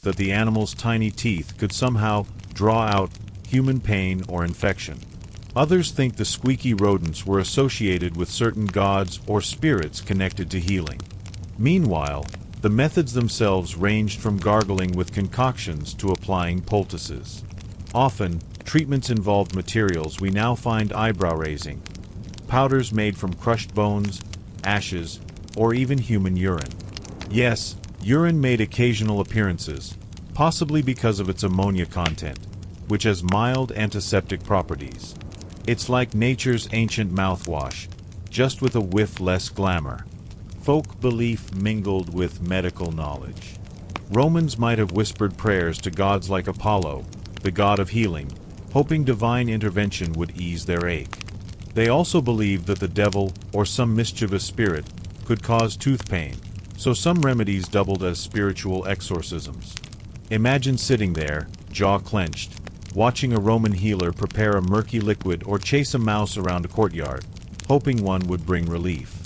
that the animal's tiny teeth could somehow draw out human pain or infection. Others think the squeaky rodents were associated with certain gods or spirits connected to healing. Meanwhile, the methods themselves ranged from gargling with concoctions to applying poultices. Often, treatments involved materials we now find eyebrow-raising, powders made from crushed bones, ashes, or even human urine. Yes, urine made occasional appearances, possibly because of its ammonia content, which has mild antiseptic properties. It's like nature's ancient mouthwash, just with a whiff less glamour. Folk belief mingled with medical knowledge. Romans might have whispered prayers to gods like Apollo, the god of healing, hoping divine intervention would ease their ache. They also believed that the devil, or some mischievous spirit, could cause tooth pain, so some remedies doubled as spiritual exorcisms. Imagine sitting there, jaw clenched, watching a Roman healer prepare a murky liquid or chase a mouse around a courtyard, hoping one would bring relief.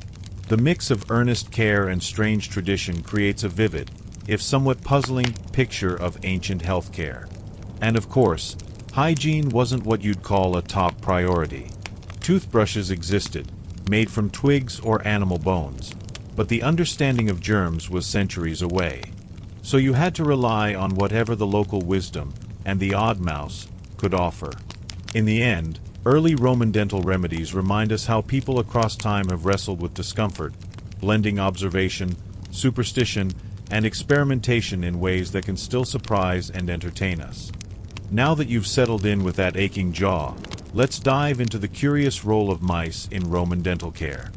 The mix of earnest care and strange tradition creates a vivid, if somewhat puzzling, picture of ancient healthcare. And of course, hygiene wasn't what you'd call a top priority. Toothbrushes existed, made from twigs or animal bones, but the understanding of germs was centuries away. So you had to rely on whatever the local wisdom, and the odd mouse, could offer. In the end, early Roman dental remedies remind us how people across time have wrestled with discomfort, blending observation, superstition, and experimentation in ways that can still surprise and entertain us. Now that you've settled in with that aching jaw, let's dive into the curious role of mice in Roman dental care.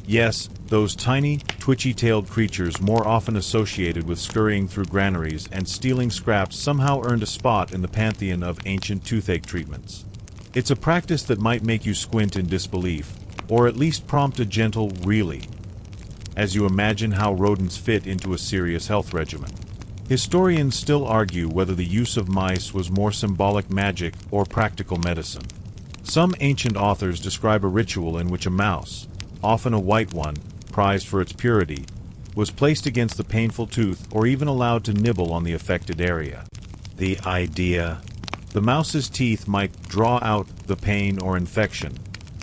Yes, those tiny, twitchy-tailed creatures more often associated with scurrying through granaries and stealing scraps somehow earned a spot in the pantheon of ancient toothache treatments. It's a practice that might make you squint in disbelief, or at least prompt a gentle "really," as you imagine how rodents fit into a serious health regimen. Historians still argue whether the use of mice was more symbolic magic or practical medicine. Some ancient authors describe a ritual in which a mouse, often a white one, prized for its purity, was placed against the painful tooth or even allowed to nibble on the affected area. The idea: the mouse's teeth might draw out the pain or infection,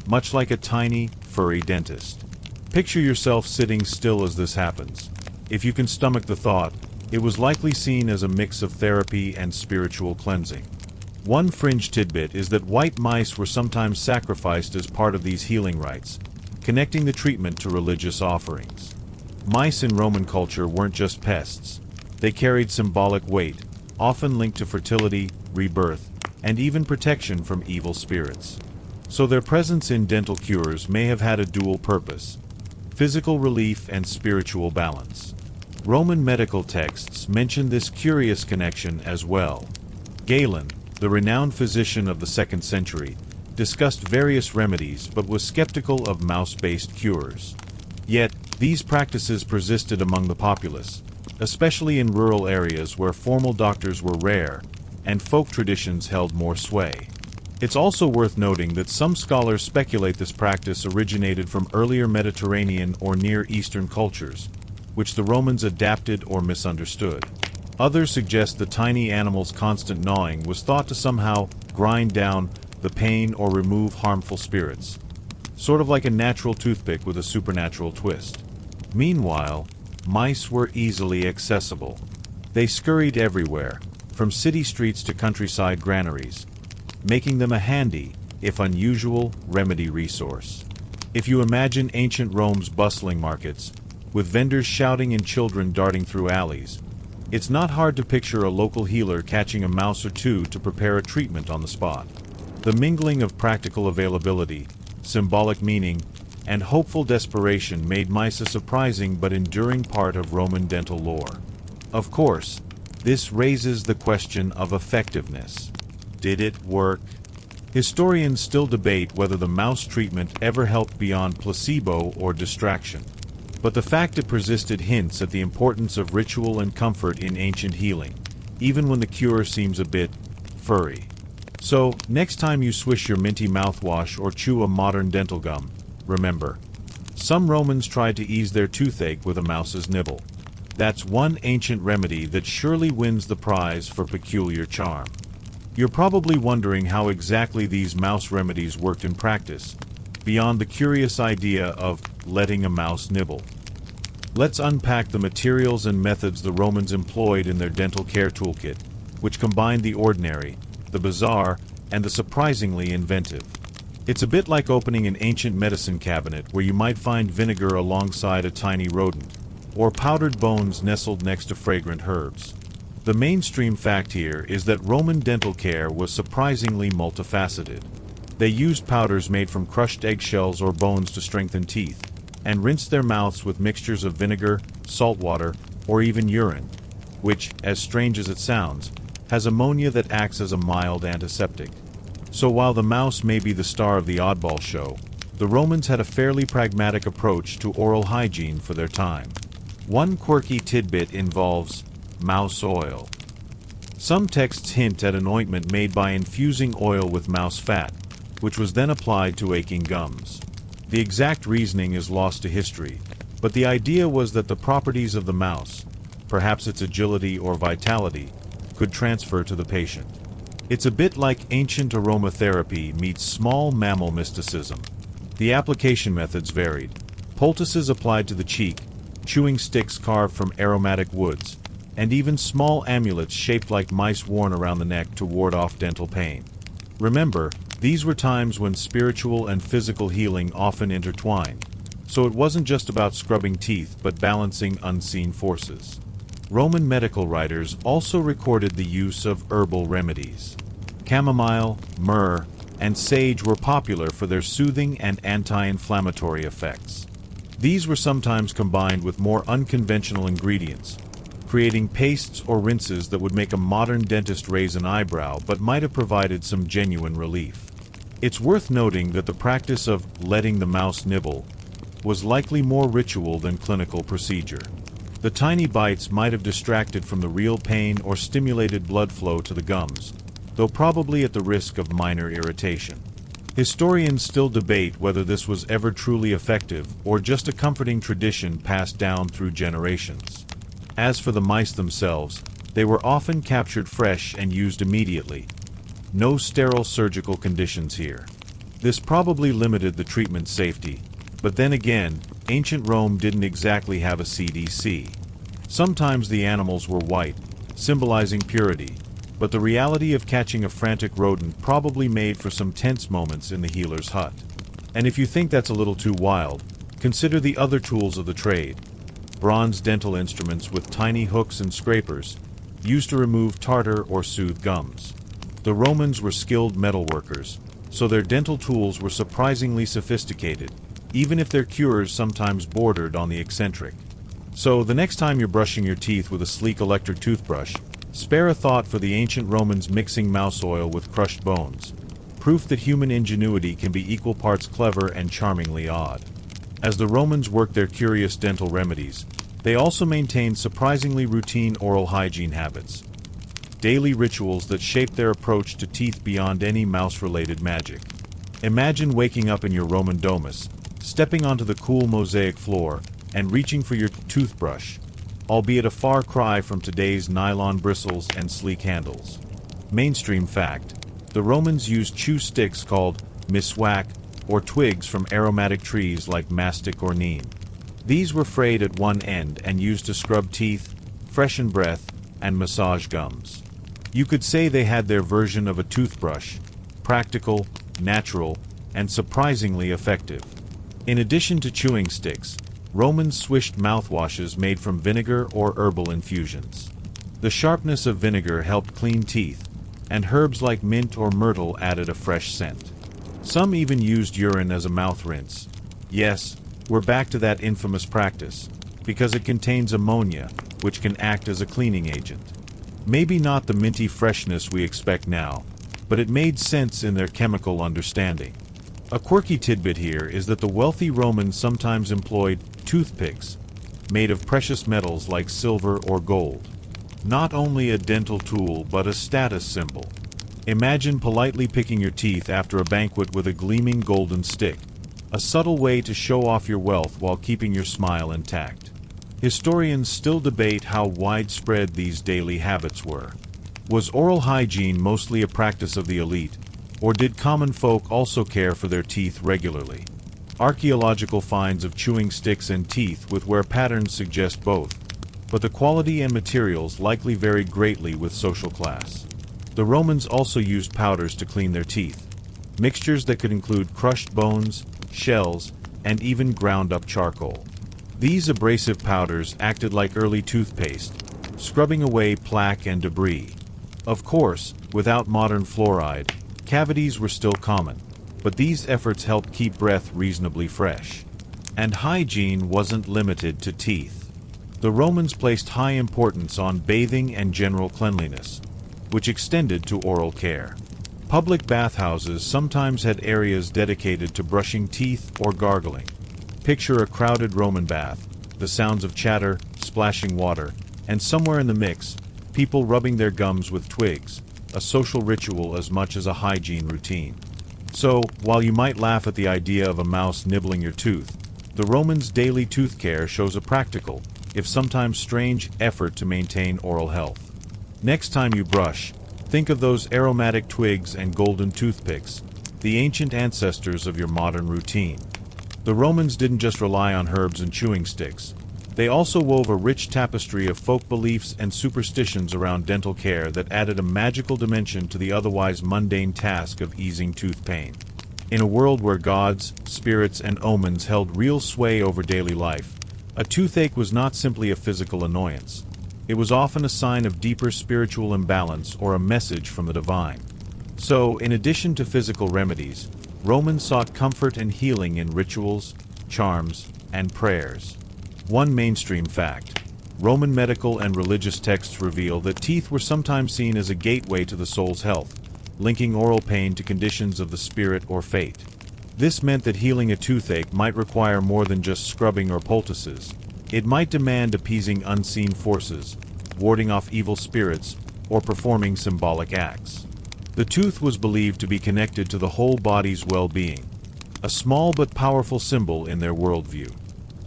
much like a tiny, furry dentist. Picture yourself sitting still as this happens. If you can stomach the thought, it was likely seen as a mix of therapy and spiritual cleansing. One fringe tidbit is that white mice were sometimes sacrificed as part of these healing rites, connecting the treatment to religious offerings. Mice in Roman culture weren't just pests. They carried symbolic weight, often linked to fertility, rebirth, and even protection from evil spirits. So their presence in dental cures may have had a dual purpose: physical relief and spiritual balance. Roman medical texts mention this curious connection as well. Galen, the renowned physician of the 2nd century, discussed various remedies but was skeptical of mouse-based cures. Yet, these practices persisted among the populace, especially in rural areas where formal doctors were rare, and folk traditions held more sway. It's also worth noting that some scholars speculate this practice originated from earlier Mediterranean or Near Eastern cultures, which the Romans adapted or misunderstood. Others suggest the tiny animal's constant gnawing was thought to somehow grind down the pain or remove harmful spirits, sort of like a natural toothpick with a supernatural twist. Meanwhile, mice were easily accessible. They scurried everywhere, from city streets to countryside granaries, making them a handy, if unusual, remedy resource. If you imagine ancient Rome's bustling markets, with vendors shouting and children darting through alleys, it's not hard to picture a local healer catching a mouse or two to prepare a treatment on the spot. The mingling of practical availability, symbolic meaning, and hopeful desperation made mice a surprising but enduring part of Roman dental lore. Of course, this raises the question of effectiveness. Did it work? Historians still debate whether the mouse treatment ever helped beyond placebo or distraction. But the fact it persisted hints at the importance of ritual and comfort in ancient healing, even when the cure seems a bit furry. So, next time you swish your minty mouthwash or chew a modern dental gum, remember, some Romans tried to ease their toothache with a mouse's nibble. That's one ancient remedy that surely wins the prize for peculiar charm. You're probably wondering how exactly these mouse remedies worked in practice, beyond the curious idea of letting a mouse nibble. Let's unpack the materials and methods the Romans employed in their dental care toolkit, which combined the ordinary, the bizarre, and the surprisingly inventive. It's a bit like opening an ancient medicine cabinet where you might find vinegar alongside a tiny rodent, or powdered bones nestled next to fragrant herbs. The mainstream fact here is that Roman dental care was surprisingly multifaceted. They used powders made from crushed eggshells or bones to strengthen teeth, and rinsed their mouths with mixtures of vinegar, salt water, or even urine, which, as strange as it sounds, has ammonia that acts as a mild antiseptic. So while the mouse may be the star of the oddball show, the Romans had a fairly pragmatic approach to oral hygiene for their time. One quirky tidbit involves mouse oil. Some texts hint at an ointment made by infusing oil with mouse fat, which was then applied to aching gums. The exact reasoning is lost to history, but the idea was that the properties of the mouse, perhaps its agility or vitality, could transfer to the patient. It's a bit like ancient aromatherapy meets small mammal mysticism. The application methods varied. Poultices applied to the cheek, chewing sticks carved from aromatic woods, and even small amulets shaped like mice worn around the neck to ward off dental pain. Remember, these were times when spiritual and physical healing often intertwined, so it wasn't just about scrubbing teeth but balancing unseen forces. Roman medical writers also recorded the use of herbal remedies. Chamomile, myrrh, and sage were popular for their soothing and anti-inflammatory effects. These were sometimes combined with more unconventional ingredients, creating pastes or rinses that would make a modern dentist raise an eyebrow but might have provided some genuine relief. It's worth noting that the practice of letting the mouse nibble was likely more ritual than clinical procedure. The tiny bites might have distracted from the real pain or stimulated blood flow to the gums, though probably at the risk of minor irritation. Historians still debate whether this was ever truly effective or just a comforting tradition passed down through generations. As for the mice themselves, they were often captured fresh and used immediately. No sterile surgical conditions here. This probably limited the treatment's safety, but then again, ancient Rome didn't exactly have a CDC. Sometimes the animals were white, symbolizing purity, but the reality of catching a frantic rodent probably made for some tense moments in the healer's hut. And if you think that's a little too wild, consider the other tools of the trade. Bronze dental instruments with tiny hooks and scrapers, used to remove tartar or soothe gums. The Romans were skilled metalworkers, so their dental tools were surprisingly sophisticated, even if their cures sometimes bordered on the eccentric. So the next time you're brushing your teeth with a sleek electric toothbrush, spare a thought for the ancient Romans mixing mouse oil with crushed bones, proof that human ingenuity can be equal parts clever and charmingly odd. As the Romans worked their curious dental remedies, they also maintained surprisingly routine oral hygiene habits, daily rituals that shaped their approach to teeth beyond any mouse-related magic. Imagine waking up in your Roman domus, stepping onto the cool mosaic floor, and reaching for your toothbrush, albeit a far cry from today's nylon bristles and sleek handles. Mainstream fact: the Romans used chew sticks called miswak, or twigs from aromatic trees like mastic or neem. These were frayed at one end and used to scrub teeth, freshen breath, and massage gums. You could say they had their version of a toothbrush, practical, natural, and surprisingly effective. In addition to chewing sticks, Romans swished mouthwashes made from vinegar or herbal infusions. The sharpness of vinegar helped clean teeth, and herbs like mint or myrtle added a fresh scent. Some even used urine as a mouth rinse. Yes, we're back to that infamous practice, because it contains ammonia, which can act as a cleaning agent. Maybe not the minty freshness we expect now, but it made sense in their chemical understanding. A quirky tidbit here is that the wealthy Romans sometimes employed toothpicks, made of precious metals like silver or gold. Not only a dental tool but a status symbol. Imagine politely picking your teeth after a banquet with a gleaming golden stick, a subtle way to show off your wealth while keeping your smile intact. Historians still debate how widespread these daily habits were. Was oral hygiene mostly a practice of the elite, or did common folk also care for their teeth regularly? Archaeological finds of chewing sticks and teeth with wear patterns suggest both, but the quality and materials likely varied greatly with social class. The Romans also used powders to clean their teeth, mixtures that could include crushed bones, shells, and even ground-up charcoal. These abrasive powders acted like early toothpaste, scrubbing away plaque and debris. Of course, without modern fluoride, cavities were still common, but these efforts helped keep breath reasonably fresh. And hygiene wasn't limited to teeth. The Romans placed high importance on bathing and general cleanliness, which extended to oral care. Public bathhouses sometimes had areas dedicated to brushing teeth or gargling. Picture a crowded Roman bath, the sounds of chatter, splashing water, and somewhere in the mix, people rubbing their gums with twigs, a social ritual as much as a hygiene routine. So, while you might laugh at the idea of a mouse nibbling your tooth, the Romans' daily tooth care shows a practical, if sometimes strange, effort to maintain oral health. Next time you brush, think of those aromatic twigs and golden toothpicks, the ancient ancestors of your modern routine. The Romans didn't just rely on herbs and chewing sticks. They also wove a rich tapestry of folk beliefs and superstitions around dental care that added a magical dimension to the otherwise mundane task of easing tooth pain. In a world where gods, spirits, and omens held real sway over daily life, a toothache was not simply a physical annoyance. It was often a sign of deeper spiritual imbalance or a message from the divine. So, in addition to physical remedies, Romans sought comfort and healing in rituals, charms, and prayers. One mainstream fact: Roman medical and religious texts reveal that teeth were sometimes seen as a gateway to the soul's health, linking oral pain to conditions of the spirit or fate. This meant that healing a toothache might require more than just scrubbing or poultices. It might demand appeasing unseen forces, warding off evil spirits, or performing symbolic acts. The tooth was believed to be connected to the whole body's well-being, a small but powerful symbol in their worldview.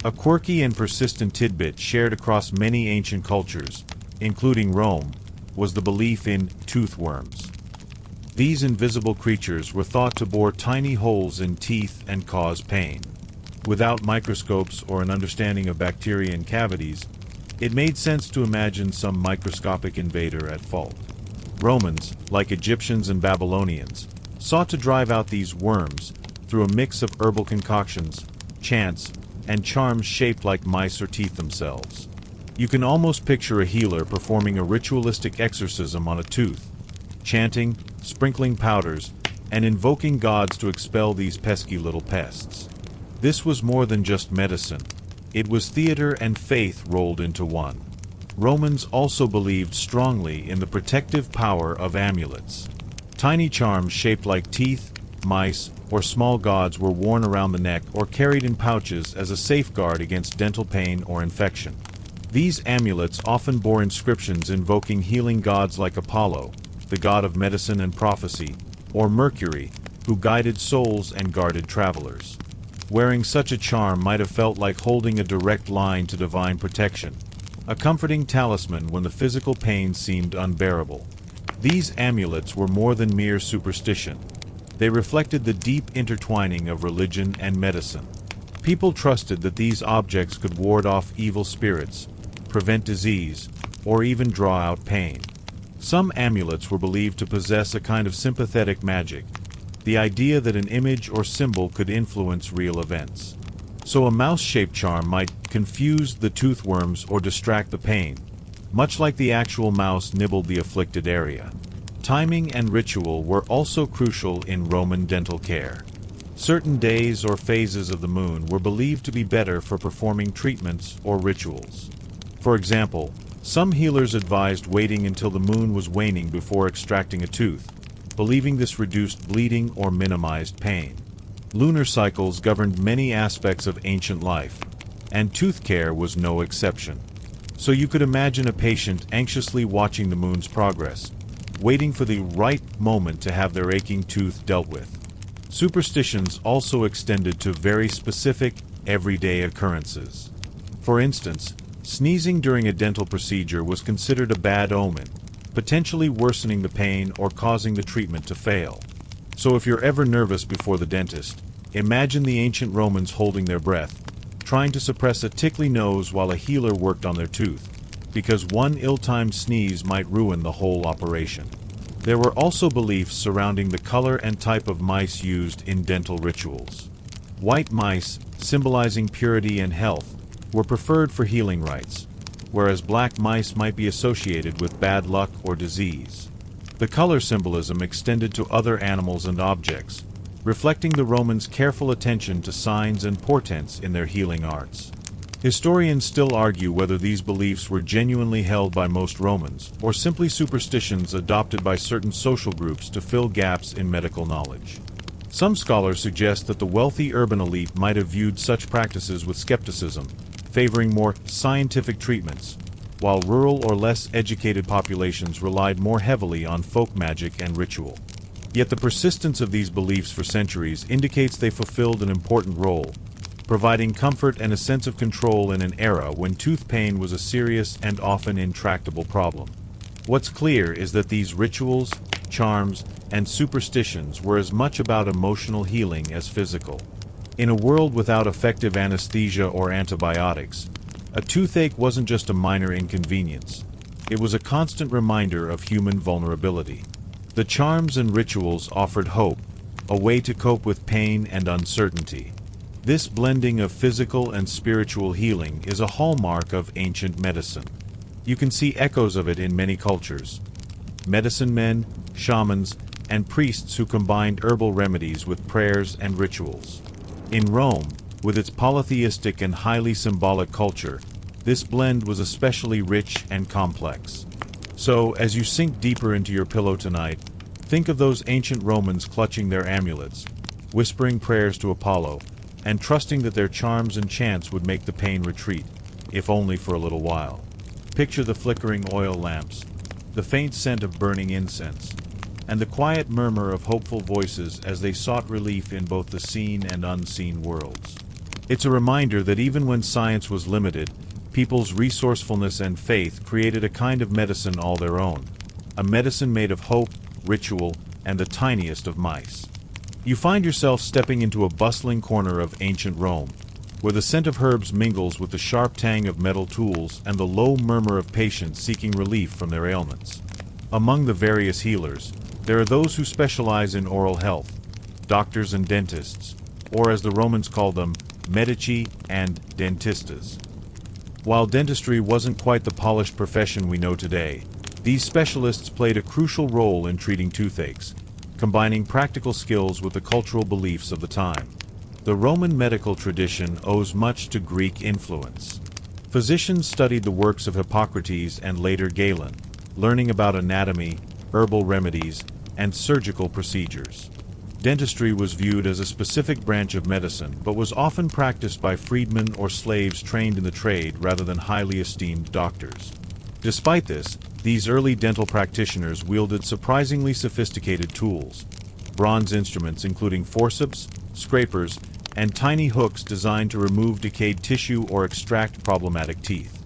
A quirky and persistent tidbit shared across many ancient cultures, including Rome, was the belief in tooth worms. These invisible creatures were thought to bore tiny holes in teeth and cause pain. Without microscopes or an understanding of bacteria in cavities, it made sense to imagine some microscopic invader at fault. Romans, like Egyptians and Babylonians, sought to drive out these worms through a mix of herbal concoctions, chants, and charms shaped like mice or teeth themselves. You can almost picture a healer performing a ritualistic exorcism on a tooth, chanting, sprinkling powders, and invoking gods to expel these pesky little pests. This was more than just medicine. It was theater and faith rolled into one. Romans also believed strongly in the protective power of amulets. Tiny charms shaped like teeth, mice, or small gods were worn around the neck or carried in pouches as a safeguard against dental pain or infection. These amulets often bore inscriptions invoking healing gods like Apollo, the god of medicine and prophecy, or Mercury, who guided souls and guarded travelers. Wearing such a charm might have felt like holding a direct line to divine protection, a comforting talisman when the physical pain seemed unbearable. These amulets were more than mere superstition. They reflected the deep intertwining of religion and medicine. People trusted that these objects could ward off evil spirits, prevent disease, or even draw out pain. Some amulets were believed to possess a kind of sympathetic magic, the idea that an image or symbol could influence real events. So a mouse-shaped charm might confuse the toothworms or distract the pain, much like the actual mouse nibbled the afflicted area. Timing and ritual were also crucial in Roman dental care. Certain days or phases of the moon were believed to be better for performing treatments or rituals. For example, some healers advised waiting until the moon was waning before extracting a tooth, believing this reduced bleeding or minimized pain. Lunar cycles governed many aspects of ancient life, and tooth care was no exception. So you could imagine a patient anxiously watching the moon's progress, waiting for the right moment to have their aching tooth dealt with. Superstitions also extended to very specific, everyday occurrences. For instance, Sneezing during a dental procedure was considered a bad omen, potentially worsening the pain or causing the treatment to fail. So if you're ever nervous before the dentist, imagine the ancient Romans holding their breath, trying to suppress a tickly nose while a healer worked on their tooth, because one ill-timed sneeze might ruin the whole operation. There were also beliefs surrounding the color and type of mice used in dental rituals. White mice, symbolizing purity and health, were preferred for healing rites, whereas black mice might be associated with bad luck or disease. The color symbolism extended to other animals and objects, reflecting the Romans' careful attention to signs and portents in their healing arts. Historians still argue whether these beliefs were genuinely held by most Romans, or simply superstitions adopted by certain social groups to fill gaps in medical knowledge. Some scholars suggest that the wealthy urban elite might have viewed such practices with skepticism, favoring more scientific treatments, while rural or less educated populations relied more heavily on folk magic and ritual. Yet the persistence of these beliefs for centuries indicates they fulfilled an important role, providing comfort and a sense of control in an era when tooth pain was a serious and often intractable problem. What's clear is that these rituals, charms, and superstitions were as much about emotional healing as physical. In a world without effective anesthesia or antibiotics, a toothache wasn't just a minor inconvenience. It was a constant reminder of human vulnerability. The charms and rituals offered hope, a way to cope with pain and uncertainty. This blending of physical and spiritual healing is a hallmark of ancient medicine. You can see echoes of it in many cultures. Medicine men, shamans, and priests who combined herbal remedies with prayers and rituals. In Rome, with its polytheistic and highly symbolic culture, this blend was especially rich and complex. So, as you sink deeper into your pillow tonight, think of those ancient Romans clutching their amulets, whispering prayers to Apollo, and trusting that their charms and chants would make the pain retreat, if only for a little while. Picture the flickering oil lamps, the faint scent of burning incense, and the quiet murmur of hopeful voices as they sought relief in both the seen and unseen worlds. It's a reminder that even when science was limited, people's resourcefulness and faith created a kind of medicine all their own, a medicine made of hope, ritual, and the tiniest of mice. You find yourself stepping into a bustling corner of ancient Rome, where the scent of herbs mingles with the sharp tang of metal tools and the low murmur of patients seeking relief from their ailments. Among the various healers, there are those who specialize in oral health, doctors and dentists, or as the Romans called them, medici and dentistas. While dentistry wasn't quite the polished profession we know today, these specialists played a crucial role in treating toothaches, combining practical skills with the cultural beliefs of the time. The Roman medical tradition owes much to Greek influence. Physicians studied the works of Hippocrates and later Galen, learning about anatomy, herbal remedies, and surgical procedures. Dentistry was viewed as a specific branch of medicine, but was often practiced by freedmen or slaves trained in the trade rather than highly esteemed doctors. Despite this, these early dental practitioners wielded surprisingly sophisticated tools, bronze instruments including forceps, scrapers, and tiny hooks designed to remove decayed tissue or extract problematic teeth.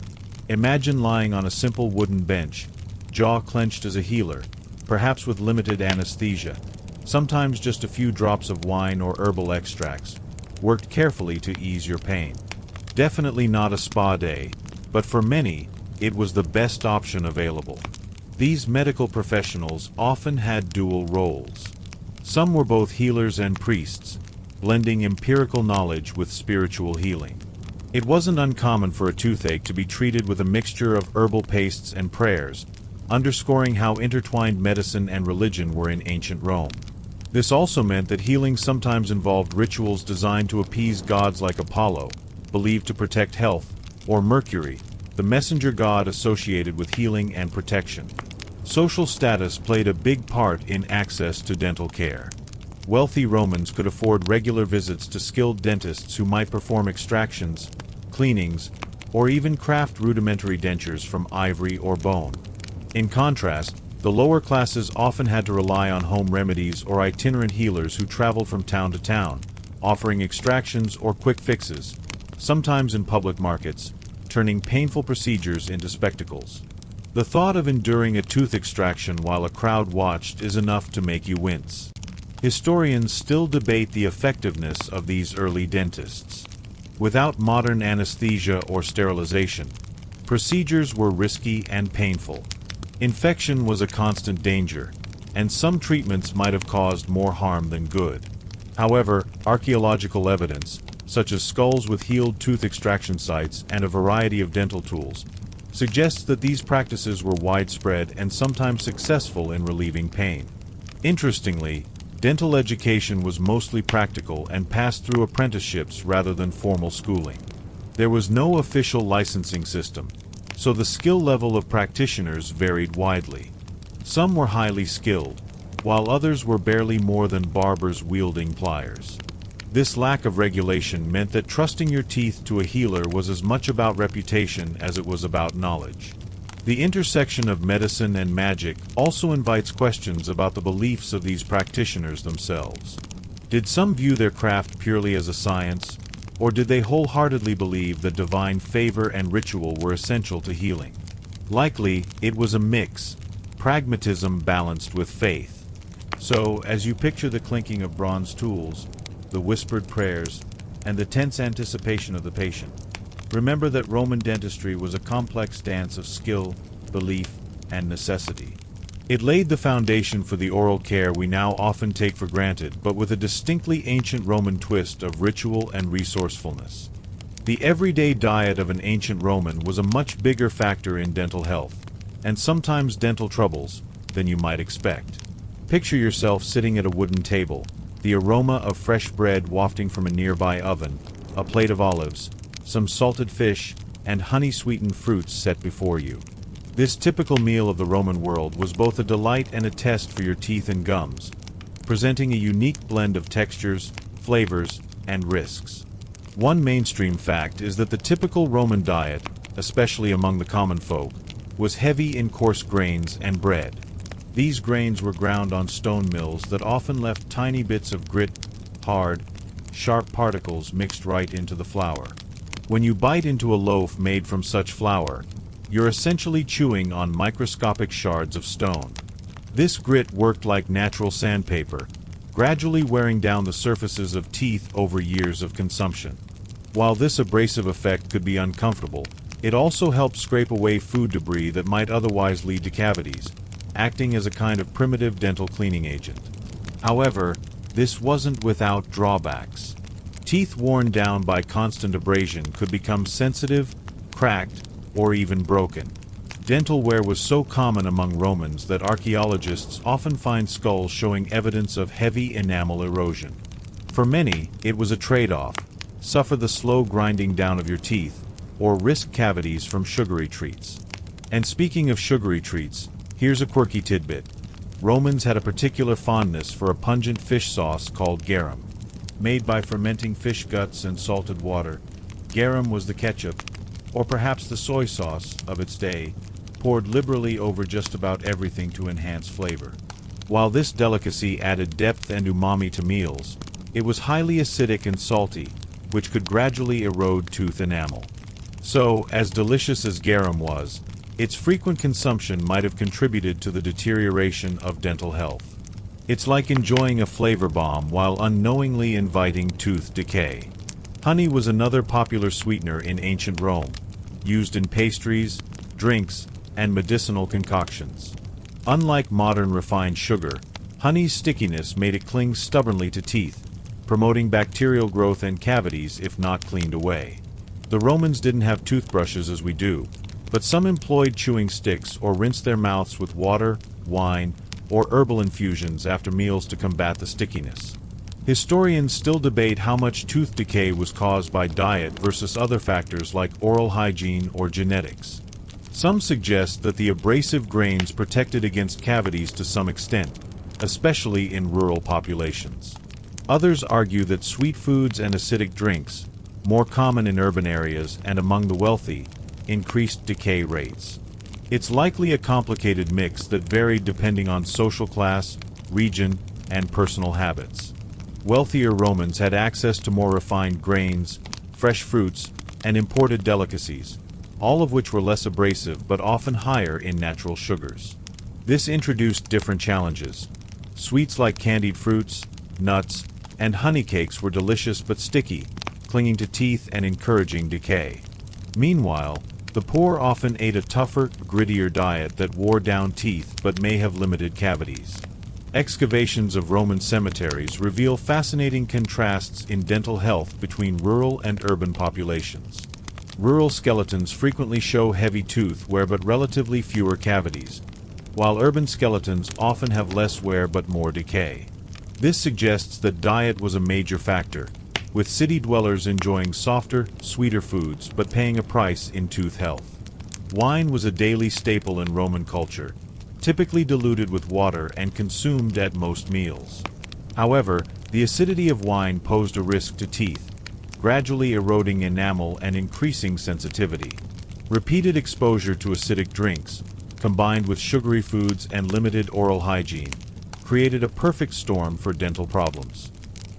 Imagine lying on a simple wooden bench, jaw clenched as a healer, perhaps with limited anesthesia, sometimes just a few drops of wine or herbal extracts, worked carefully to ease your pain. Definitely not a spa day, but for many, it was the best option available. These medical professionals often had dual roles. Some were both healers and priests, blending empirical knowledge with spiritual healing. It wasn't uncommon for a toothache to be treated with a mixture of herbal pastes and prayers, underscoring how intertwined medicine and religion were in ancient Rome. This also meant that healing sometimes involved rituals designed to appease gods like Apollo, believed to protect health, or Mercury, the messenger god associated with healing and protection. Social status played a big part in access to dental care. Wealthy Romans could afford regular visits to skilled dentists who might perform extractions, cleanings, or even craft rudimentary dentures from ivory or bone. In contrast, the lower classes often had to rely on home remedies or itinerant healers who traveled from town to town, offering extractions or quick fixes, sometimes in public markets, turning painful procedures into spectacles. The thought of enduring a tooth extraction while a crowd watched is enough to make you wince. Historians still debate the effectiveness of these early dentists. Without modern anesthesia or sterilization, procedures were risky and painful. Infection was a constant danger, and some treatments might have caused more harm than good. However, archaeological evidence, such as skulls with healed tooth extraction sites and a variety of dental tools, suggests that these practices were widespread and sometimes successful in relieving pain. Interestingly, dental education was mostly practical and passed through apprenticeships rather than formal schooling. There was no official licensing system, so the skill level of practitioners varied widely. Some were highly skilled, while others were barely more than barbers wielding pliers. This lack of regulation meant that trusting your teeth to a healer was as much about reputation as it was about knowledge. The intersection of medicine and magic also invites questions about the beliefs of these practitioners themselves. Did some view their craft purely as a science, or did they wholeheartedly believe that divine favor and ritual were essential to healing? Likely, it was a mix, pragmatism balanced with faith. So, as you picture the clinking of bronze tools, the whispered prayers, and the tense anticipation of the patient, remember that Roman dentistry was a complex dance of skill, belief, and necessity. It laid the foundation for the oral care we now often take for granted, but with a distinctly ancient Roman twist of ritual and resourcefulness. The everyday diet of an ancient Roman was a much bigger factor in dental health, and sometimes dental troubles, than you might expect. Picture yourself sitting at a wooden table, the aroma of fresh bread wafting from a nearby oven, a plate of olives, some salted fish, and honey-sweetened fruits set before you. This typical meal of the Roman world was both a delight and a test for your teeth and gums, presenting a unique blend of textures, flavors, and risks. One mainstream fact is that the typical Roman diet, especially among the common folk, was heavy in coarse grains and bread. These grains were ground on stone mills that often left tiny bits of grit, hard, sharp particles mixed right into the flour. When you bite into a loaf made from such flour, you're essentially chewing on microscopic shards of stone. This grit worked like natural sandpaper, gradually wearing down the surfaces of teeth over years of consumption. While this abrasive effect could be uncomfortable, it also helped scrape away food debris that might otherwise lead to cavities, acting as a kind of primitive dental cleaning agent. However, this wasn't without drawbacks. Teeth worn down by constant abrasion could become sensitive, cracked, or even broken. Dental wear was so common among Romans that archaeologists often find skulls showing evidence of heavy enamel erosion. For many, it was a trade-off: suffer the slow grinding down of your teeth, or risk cavities from sugary treats. And speaking of sugary treats, here's a quirky tidbit. Romans had a particular fondness for a pungent fish sauce called garum. Made by fermenting fish guts and salted water, garum was the ketchup, or perhaps the soy sauce, of its day, poured liberally over just about everything to enhance flavor. While this delicacy added depth and umami to meals, it was highly acidic and salty, which could gradually erode tooth enamel. So, as delicious as garum was, its frequent consumption might have contributed to the deterioration of dental health. It's like enjoying a flavor bomb while unknowingly inviting tooth decay. Honey was another popular sweetener in ancient Rome, used in pastries, drinks, and medicinal concoctions. Unlike modern refined sugar, honey's stickiness made it cling stubbornly to teeth, promoting bacterial growth and cavities if not cleaned away. The Romans didn't have toothbrushes as we do, but some employed chewing sticks or rinsed their mouths with water, wine, or herbal infusions after meals to combat the stickiness. Historians still debate how much tooth decay was caused by diet versus other factors like oral hygiene or genetics. Some suggest that the abrasive grains protected against cavities to some extent, especially in rural populations. Others argue that sweet foods and acidic drinks, more common in urban areas and among the wealthy, increased decay rates. It's likely a complicated mix that varied depending on social class, region, and personal habits. Wealthier Romans had access to more refined grains, fresh fruits, and imported delicacies, all of which were less abrasive but often higher in natural sugars. This introduced different challenges. Sweets like candied fruits, nuts, and honey cakes were delicious but sticky, clinging to teeth and encouraging decay. Meanwhile, the poor often ate a tougher, grittier diet that wore down teeth but may have limited cavities. Excavations of Roman cemeteries reveal fascinating contrasts in dental health between rural and urban populations. Rural skeletons frequently show heavy tooth wear but relatively fewer cavities, while urban skeletons often have less wear but more decay. This suggests that diet was a major factor, with city dwellers enjoying softer, sweeter foods but paying a price in tooth health. Wine was a daily staple in Roman culture, typically diluted with water and consumed at most meals. However, the acidity of wine posed a risk to teeth, gradually eroding enamel and increasing sensitivity. Repeated exposure to acidic drinks, combined with sugary foods and limited oral hygiene, created a perfect storm for dental problems.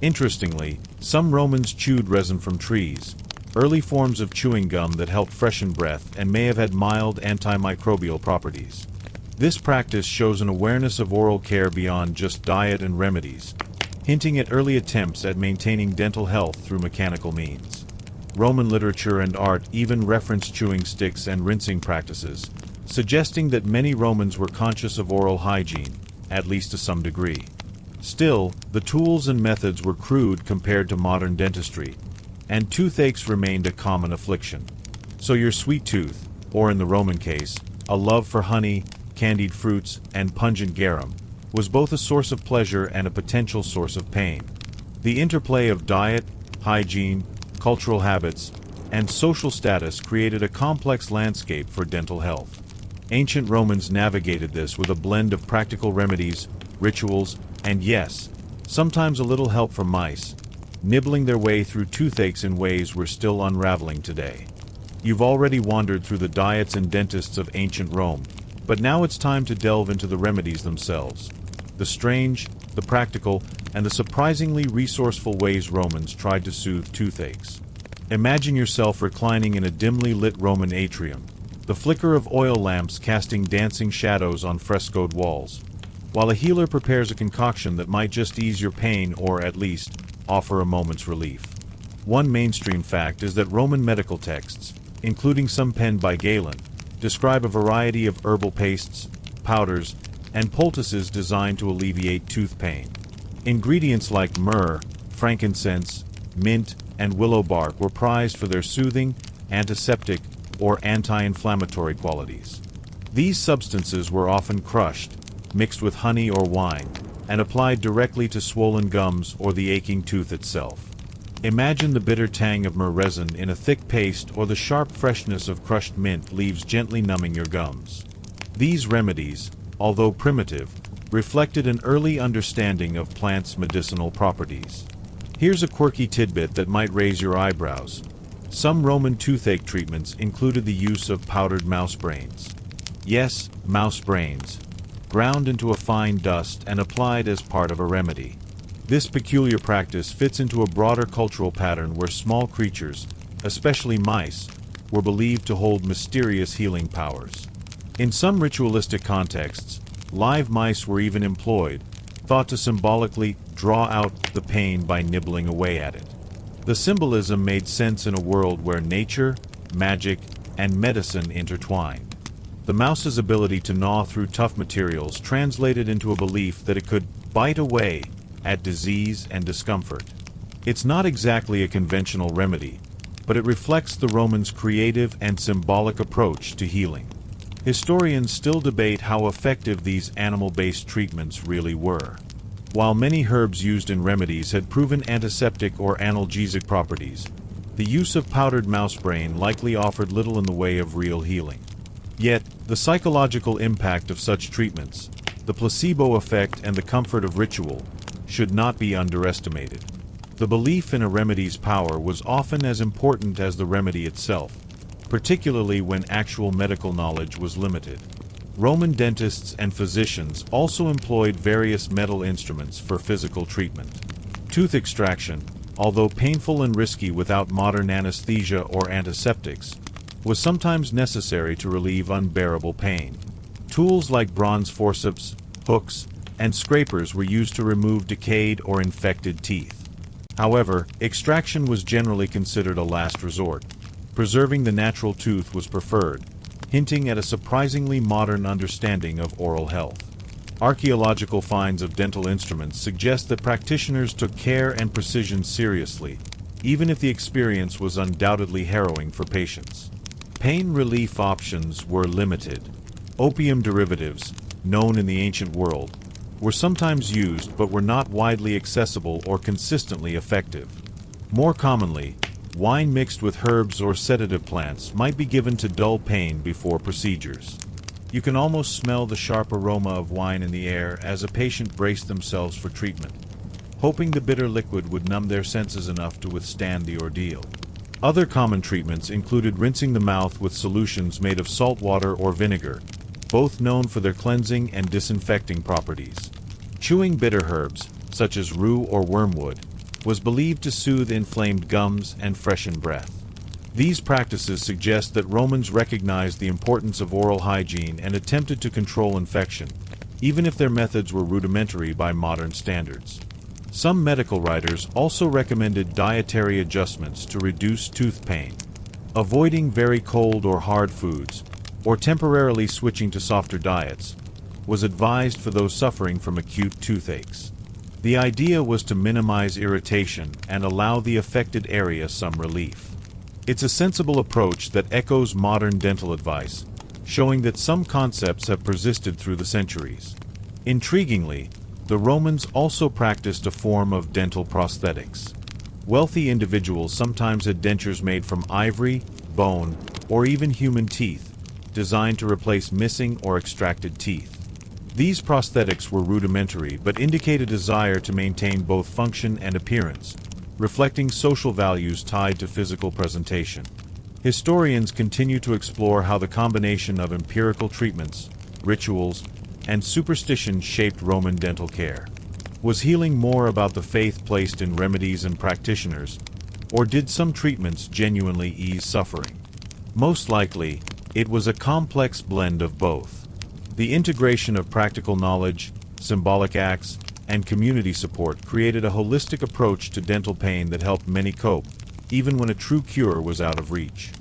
Interestingly, some Romans chewed resin from trees, early forms of chewing gum that helped freshen breath and may have had mild antimicrobial properties. This practice shows an awareness of oral care beyond just diet and remedies, hinting at early attempts at maintaining dental health through mechanical means. Roman literature and art even reference chewing sticks and rinsing practices, suggesting that many Romans were conscious of oral hygiene, at least to some degree. Still, the tools and methods were crude compared to modern dentistry, and toothaches remained a common affliction. So your sweet tooth, or in the Roman case, a love for honey, candied fruits, and pungent garum, was both a source of pleasure and a potential source of pain. The interplay of diet, hygiene, cultural habits, and social status created a complex landscape for dental health. Ancient Romans navigated this with a blend of practical remedies, rituals, and yes, sometimes a little help from mice, nibbling their way through toothaches in ways we're still unraveling today. You've already wandered through the diets and dentists of ancient Rome, but now it's time to delve into the remedies themselves. The strange, the practical, and the surprisingly resourceful ways Romans tried to soothe toothaches. Imagine yourself reclining in a dimly lit Roman atrium, the flicker of oil lamps casting dancing shadows on frescoed walls, while a healer prepares a concoction that might just ease your pain or, at least, offer a moment's relief. One mainstream fact is that Roman medical texts, including some penned by Galen, describe a variety of herbal pastes, powders, and poultices designed to alleviate tooth pain. Ingredients like myrrh, frankincense, mint, and willow bark were prized for their soothing, antiseptic, or anti-inflammatory qualities. These substances were often crushed, mixed with honey or wine, and applied directly to swollen gums or the aching tooth itself. Imagine the bitter tang of myrrh resin in a thick paste or the sharp freshness of crushed mint leaves gently numbing your gums. These remedies, although primitive, reflected an early understanding of plants' medicinal properties. Here's a quirky tidbit that might raise your eyebrows. Some Roman toothache treatments included the use of powdered mouse brains. Yes, mouse brains, ground into a fine dust and applied as part of a remedy. This peculiar practice fits into a broader cultural pattern where small creatures, especially mice, were believed to hold mysterious healing powers. In some ritualistic contexts, live mice were even employed, thought to symbolically draw out the pain by nibbling away at it. The symbolism made sense in a world where nature, magic, and medicine intertwined. The mouse's ability to gnaw through tough materials translated into a belief that it could bite away at disease and discomfort. It's not exactly a conventional remedy, but it reflects the Romans' creative and symbolic approach to healing. Historians still debate how effective these animal-based treatments really were. While many herbs used in remedies had proven antiseptic or analgesic properties, the use of powdered mouse brain likely offered little in the way of real healing. Yet, the psychological impact of such treatments, the placebo effect and the comfort of ritual, should not be underestimated. The belief in a remedy's power was often as important as the remedy itself, particularly when actual medical knowledge was limited. Roman dentists and physicians also employed various metal instruments for physical treatment. Tooth extraction, although painful and risky without modern anesthesia or antiseptics, was sometimes necessary to relieve unbearable pain. Tools like bronze forceps, hooks, and scrapers were used to remove decayed or infected teeth. However, extraction was generally considered a last resort. Preserving the natural tooth was preferred, hinting at a surprisingly modern understanding of oral health. Archaeological finds of dental instruments suggest that practitioners took care and precision seriously, even if the experience was undoubtedly harrowing for patients. Pain relief options were limited. Opium derivatives, known in the ancient world, were sometimes used but were not widely accessible or consistently effective. More commonly, wine mixed with herbs or sedative plants might be given to dull pain before procedures. You can almost smell the sharp aroma of wine in the air as a patient braced themselves for treatment, hoping the bitter liquid would numb their senses enough to withstand the ordeal. Other common treatments included rinsing the mouth with solutions made of salt water or vinegar, both known for their cleansing and disinfecting properties. Chewing bitter herbs, such as rue or wormwood, was believed to soothe inflamed gums and freshen breath. These practices suggest that Romans recognized the importance of oral hygiene and attempted to control infection, even if their methods were rudimentary by modern standards. Some medical writers also recommended dietary adjustments to reduce tooth pain. Avoiding very cold or hard foods, or temporarily switching to softer diets, was advised for those suffering from acute toothaches. The idea was to minimize irritation and allow the affected area some relief. It's a sensible approach that echoes modern dental advice, showing that some concepts have persisted through the centuries. Intriguingly, the Romans also practiced a form of dental prosthetics. Wealthy individuals sometimes had dentures made from ivory, bone, or even human teeth, designed to replace missing or extracted teeth. These prosthetics were rudimentary but indicate a desire to maintain both function and appearance, reflecting social values tied to physical presentation. Historians continue to explore how the combination of empirical treatments, rituals, and superstition shaped Roman dental care. Was healing more about the faith placed in remedies and practitioners, or did some treatments genuinely ease suffering? Most likely, it was a complex blend of both. The integration of practical knowledge, symbolic acts, and community support created a holistic approach to dental pain that helped many cope, even when a true cure was out of reach.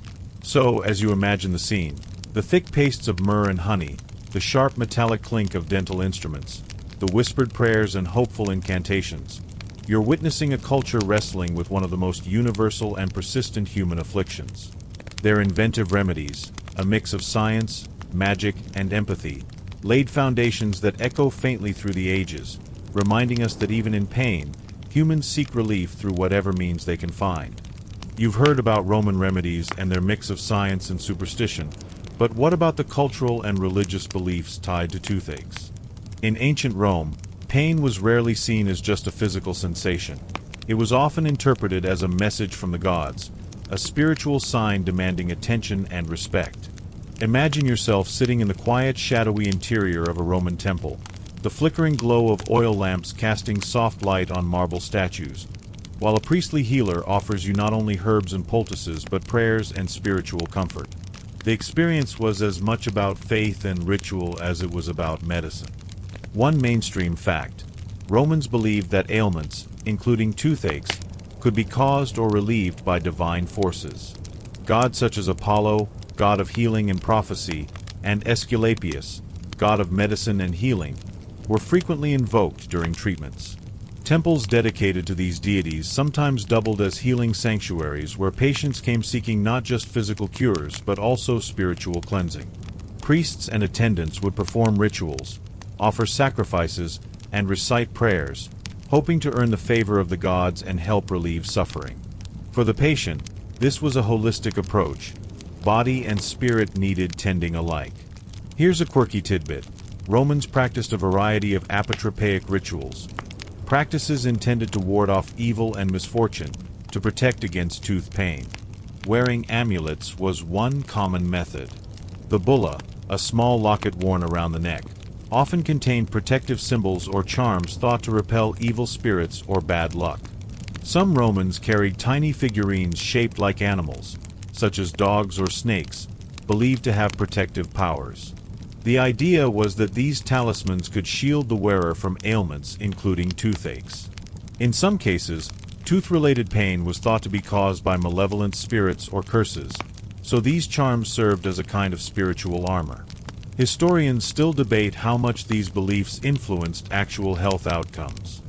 So, as you imagine the scene, the thick pastes of myrrh and honey, the sharp metallic clink of dental instruments, the whispered prayers and hopeful incantations, you're witnessing a culture wrestling with one of the most universal and persistent human afflictions. Their inventive remedies, a mix of science, magic, and empathy, laid foundations that echo faintly through the ages, reminding us that even in pain, humans seek relief through whatever means they can find. You've heard about Roman remedies and their mix of science and superstition, but what about the cultural and religious beliefs tied to toothaches? In ancient Rome, pain was rarely seen as just a physical sensation. It was often interpreted as a message from the gods, a spiritual sign demanding attention and respect. Imagine yourself sitting in the quiet, shadowy interior of a Roman temple, the flickering glow of oil lamps casting soft light on marble statues, while a priestly healer offers you not only herbs and poultices but prayers and spiritual comfort. The experience was as much about faith and ritual as it was about medicine. One mainstream fact: Romans believed that ailments, including toothaches, could be caused or relieved by divine forces. Gods such as Apollo, god of healing and prophecy, and Aesculapius, god of medicine and healing, were frequently invoked during treatments. Temples dedicated to these deities sometimes doubled as healing sanctuaries where patients came seeking not just physical cures but also spiritual cleansing. Priests and attendants would perform rituals, offer sacrifices, and recite prayers, hoping to earn the favor of the gods and help relieve suffering. For the patient, this was a holistic approach. Body and spirit needed tending alike. Here's a quirky tidbit. Romans practiced a variety of apotropaic rituals, practices intended to ward off evil and misfortune, to protect against tooth pain. Wearing amulets was one common method. The bulla, a small locket worn around the neck, often contained protective symbols or charms thought to repel evil spirits or bad luck. Some Romans carried tiny figurines shaped like animals, such as dogs or snakes, believed to have protective powers. The idea was that these talismans could shield the wearer from ailments, including toothaches. In some cases, tooth-related pain was thought to be caused by malevolent spirits or curses, so these charms served as a kind of spiritual armor. Historians still debate how much these beliefs influenced actual health outcomes.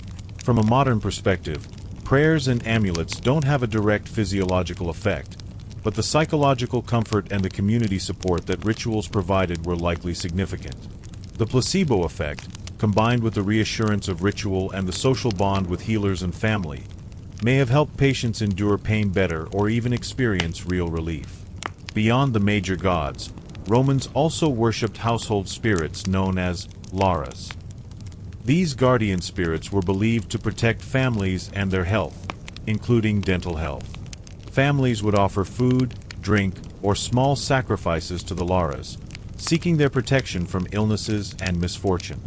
From a modern perspective, prayers and amulets don't have a direct physiological effect, but the psychological comfort and the community support that rituals provided were likely significant. The placebo effect, combined with the reassurance of ritual and the social bond with healers and family, may have helped patients endure pain better or even experience real relief. Beyond the major gods, Romans also worshipped household spirits known as lares. These guardian spirits were believed to protect families and their health, including dental health. Families would offer food, drink, or small sacrifices to the lares, seeking their protection from illnesses and misfortune.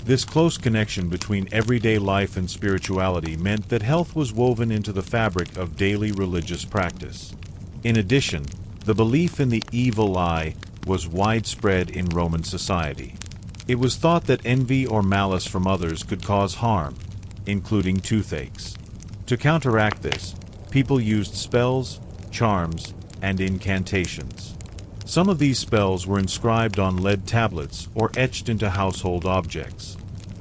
This close connection between everyday life and spirituality meant that health was woven into the fabric of daily religious practice. In addition, the belief in the evil eye was widespread in Roman society. It was thought that envy or malice from others could cause harm, including toothaches. To counteract this, people used spells, charms, and incantations. Some of these spells were inscribed on lead tablets or etched into household objects.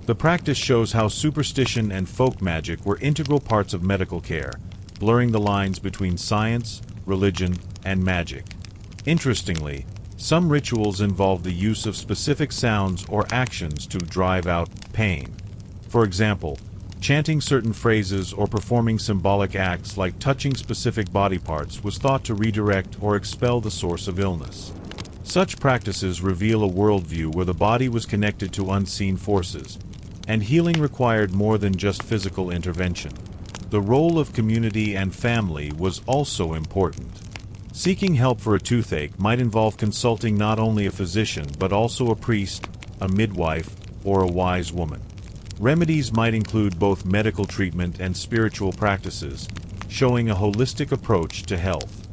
The practice shows how superstition and folk magic were integral parts of medical care, blurring the lines between science, religion, and magic. Interestingly, some rituals involve the use of specific sounds or actions to drive out pain. For example, chanting certain phrases or performing symbolic acts like touching specific body parts was thought to redirect or expel the source of illness. Such practices reveal a worldview where the body was connected to unseen forces, and healing required more than just physical intervention. The role of community and family was also important. Seeking help for a toothache might involve consulting not only a physician but also a priest, a midwife, or a wise woman. Remedies might include both medical treatment and spiritual practices, showing a holistic approach to health.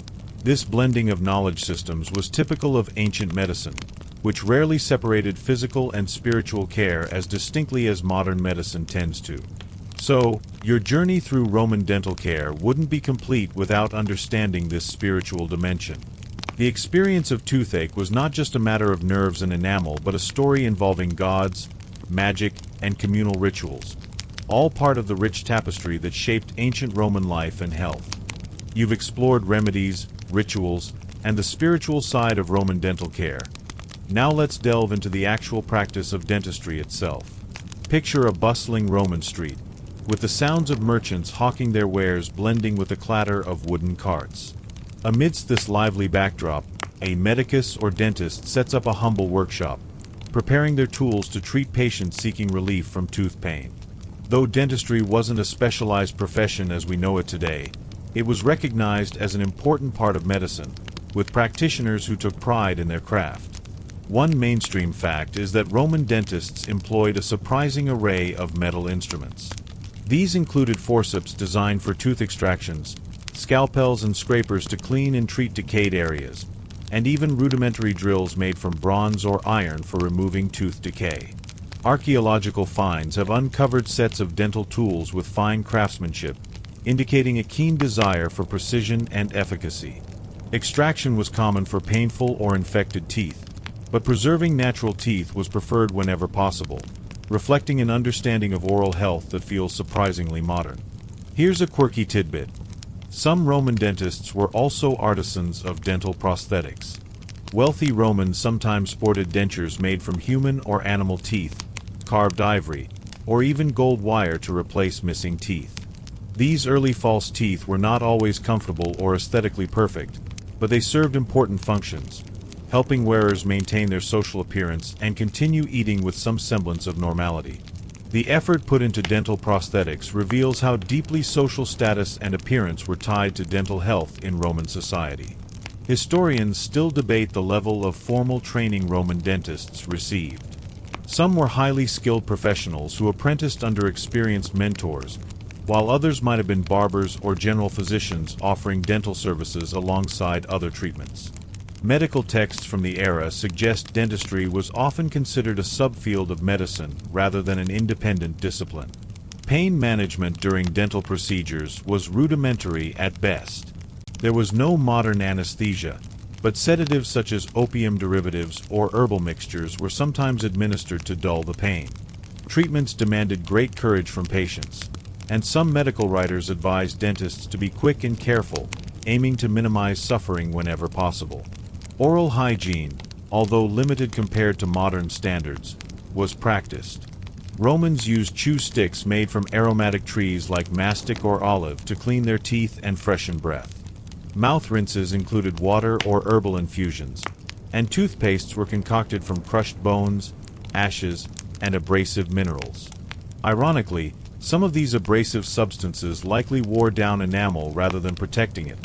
This blending of knowledge systems was typical of ancient medicine, which rarely separated physical and spiritual care as distinctly as modern medicine tends to. So, your journey through Roman dental care wouldn't be complete without understanding this spiritual dimension. The experience of toothache was not just a matter of nerves and enamel, but a story involving gods, magic, and communal rituals, all part of the rich tapestry that shaped ancient Roman life and health. You've explored remedies, rituals, and the spiritual side of Roman dental care. Now let's delve into the actual practice of dentistry itself. Picture a bustling Roman street, with the sounds of merchants hawking their wares blending with the clatter of wooden carts. Amidst this lively backdrop, a medicus or dentist sets up a humble workshop, preparing their tools to treat patients seeking relief from tooth pain. Though dentistry wasn't a specialized profession as we know it today, it was recognized as an important part of medicine, with practitioners who took pride in their craft. One mainstream fact is that Roman dentists employed a surprising array of metal instruments. These included forceps designed for tooth extractions, scalpels and scrapers to clean and treat decayed areas, and even rudimentary drills made from bronze or iron for removing tooth decay. Archaeological finds have uncovered sets of dental tools with fine craftsmanship, indicating a keen desire for precision and efficacy. Extraction was common for painful or infected teeth, but preserving natural teeth was preferred whenever possible, reflecting an understanding of oral health that feels surprisingly modern. Here's a quirky tidbit. Some Roman dentists were also artisans of dental prosthetics. Wealthy Romans sometimes sported dentures made from human or animal teeth, carved ivory, or even gold wire to replace missing teeth. These early false teeth were not always comfortable or aesthetically perfect, but they served important functions, helping wearers maintain their social appearance and continue eating with some semblance of normality. The effort put into dental prosthetics reveals how deeply social status and appearance were tied to dental health in Roman society. Historians still debate the level of formal training Roman dentists received. Some were highly skilled professionals who apprenticed under experienced mentors, while others might have been barbers or general physicians offering dental services alongside other treatments. Medical texts from the era suggest dentistry was often considered a subfield of medicine rather than an independent discipline. Pain management during dental procedures was rudimentary at best. There was no modern anesthesia, but sedatives such as opium derivatives or herbal mixtures were sometimes administered to dull the pain. Treatments demanded great courage from patients, and some medical writers advised dentists to be quick and careful, aiming to minimize suffering whenever possible. Oral hygiene, although limited compared to modern standards, was practiced. Romans used chew sticks made from aromatic trees like mastic or olive to clean their teeth and freshen breath. Mouth rinses included water or herbal infusions, and toothpastes were concocted from crushed bones, ashes, and abrasive minerals. Ironically, some of these abrasive substances likely wore down enamel rather than protecting it,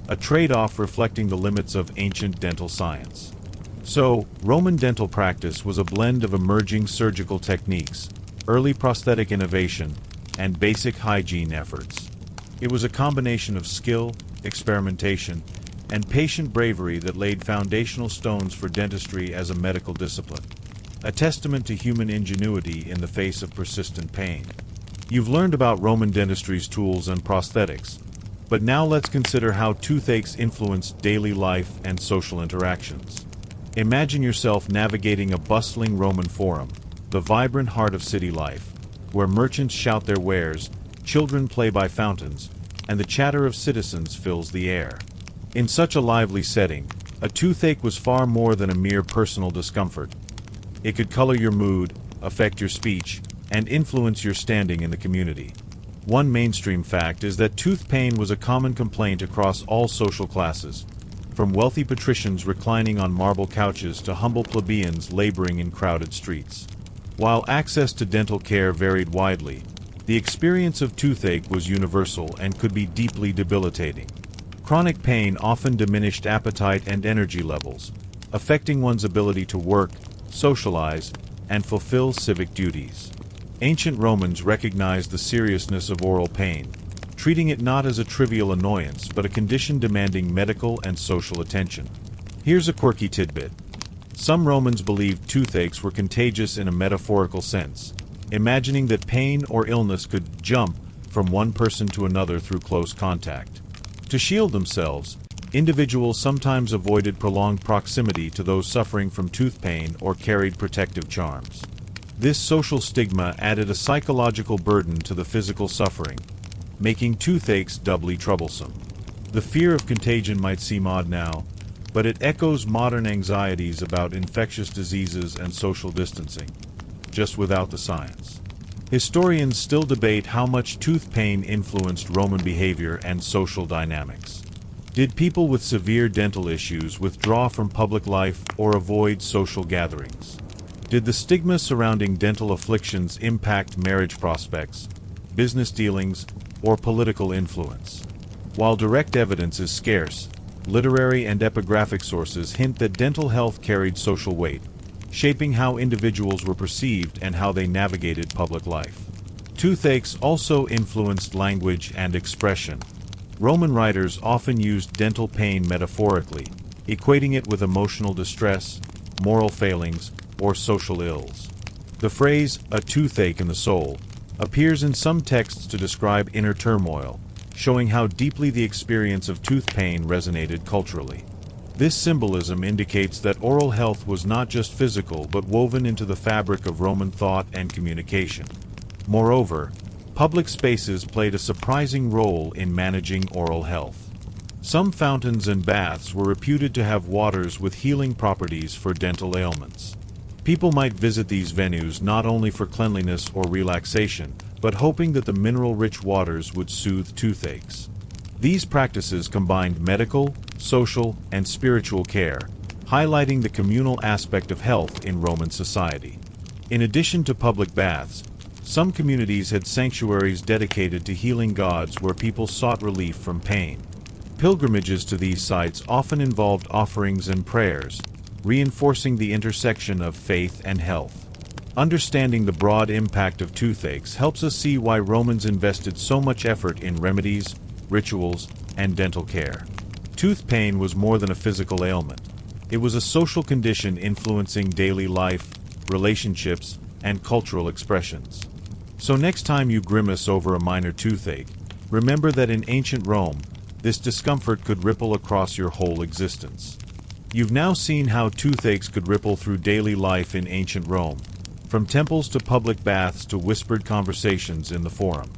a trade-off reflecting the limits of ancient dental science. So, Roman dental practice was a blend of emerging surgical techniques, early prosthetic innovation, and basic hygiene efforts. It was a combination of skill, experimentation, and patient bravery that laid foundational stones for dentistry as a medical discipline, a testament to human ingenuity in the face of persistent pain. You've learned about Roman dentistry's tools and prosthetics, but now let's consider how toothaches influenced daily life and social interactions. Imagine yourself navigating a bustling Roman forum, the vibrant heart of city life, where merchants shout their wares, children play by fountains, and the chatter of citizens fills the air. In such a lively setting, a toothache was far more than a mere personal discomfort. It could color your mood, affect your speech, and influence your standing in the community. One mainstream fact is that tooth pain was a common complaint across all social classes, from wealthy patricians reclining on marble couches to humble plebeians laboring in crowded streets. While access to dental care varied widely, the experience of toothache was universal and could be deeply debilitating. Chronic pain often diminished appetite and energy levels, affecting one's ability to work, socialize, and fulfill civic duties. Ancient Romans recognized the seriousness of oral pain, treating it not as a trivial annoyance but a condition demanding medical and social attention. Here's a quirky tidbit. Some Romans believed toothaches were contagious in a metaphorical sense, imagining that pain or illness could jump from one person to another through close contact. To shield themselves, individuals sometimes avoided prolonged proximity to those suffering from tooth pain or carried protective charms. This social stigma added a psychological burden to the physical suffering, making toothaches doubly troublesome. The fear of contagion might seem odd now, but it echoes modern anxieties about infectious diseases and social distancing, just without the science. Historians still debate how much tooth pain influenced Roman behavior and social dynamics. Did people with severe dental issues withdraw from public life or avoid social gatherings? Did the stigma surrounding dental afflictions impact marriage prospects, business dealings, or political influence? While direct evidence is scarce, literary and epigraphic sources hint that dental health carried social weight, shaping how individuals were perceived and how they navigated public life. Toothaches also influenced language and expression. Roman writers often used dental pain metaphorically, equating it with emotional distress, moral failings, or social ills. The phrase, "a toothache in the soul," appears in some texts to describe inner turmoil, showing how deeply the experience of tooth pain resonated culturally. This symbolism indicates that oral health was not just physical but woven into the fabric of Roman thought and communication. Moreover, public spaces played a surprising role in managing oral health. Some fountains and baths were reputed to have waters with healing properties for dental ailments. People might visit these venues not only for cleanliness or relaxation, but hoping that the mineral-rich waters would soothe toothaches. These practices combined medical, social, and spiritual care, highlighting the communal aspect of health in Roman society. In addition to public baths, some communities had sanctuaries dedicated to healing gods where people sought relief from pain. Pilgrimages to these sites often involved offerings and prayers, reinforcing the intersection of faith and health. Understanding the broad impact of toothaches helps us see why Romans invested so much effort in remedies, rituals, and dental care. Tooth pain was more than a physical ailment. It was a social condition influencing daily life, relationships, and cultural expressions. So next time you grimace over a minor toothache, remember that in ancient Rome, this discomfort could ripple across your whole existence. You've now seen how toothaches could ripple through daily life in ancient Rome, from temples to public baths to whispered conversations in the forum.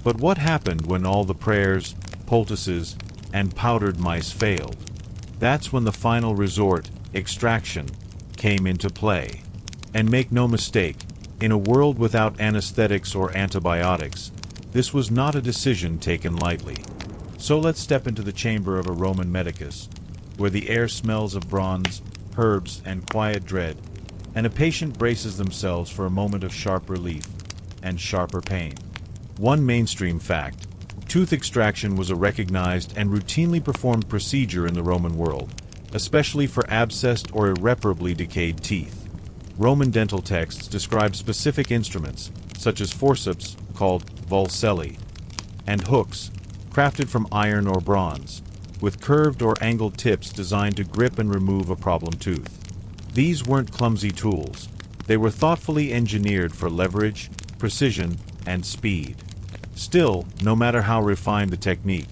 But what happened when all the prayers, poultices, and powdered mice failed? That's when the final resort, extraction, came into play. And make no mistake, in a world without anesthetics or antibiotics, this was not a decision taken lightly. So let's step into the chamber of a Roman medicus, where the air smells of bronze, herbs, and quiet dread, and a patient braces themselves for a moment of sharp relief and sharper pain. One mainstream fact: tooth extraction was a recognized and routinely performed procedure in the Roman world, especially for abscessed or irreparably decayed teeth. Roman dental texts describe specific instruments, such as forceps, called vulselli, and hooks, crafted from iron or bronze, with curved or angled tips designed to grip and remove a problem tooth. These weren't clumsy tools. They were thoughtfully engineered for leverage, precision, and speed. Still, no matter how refined the technique,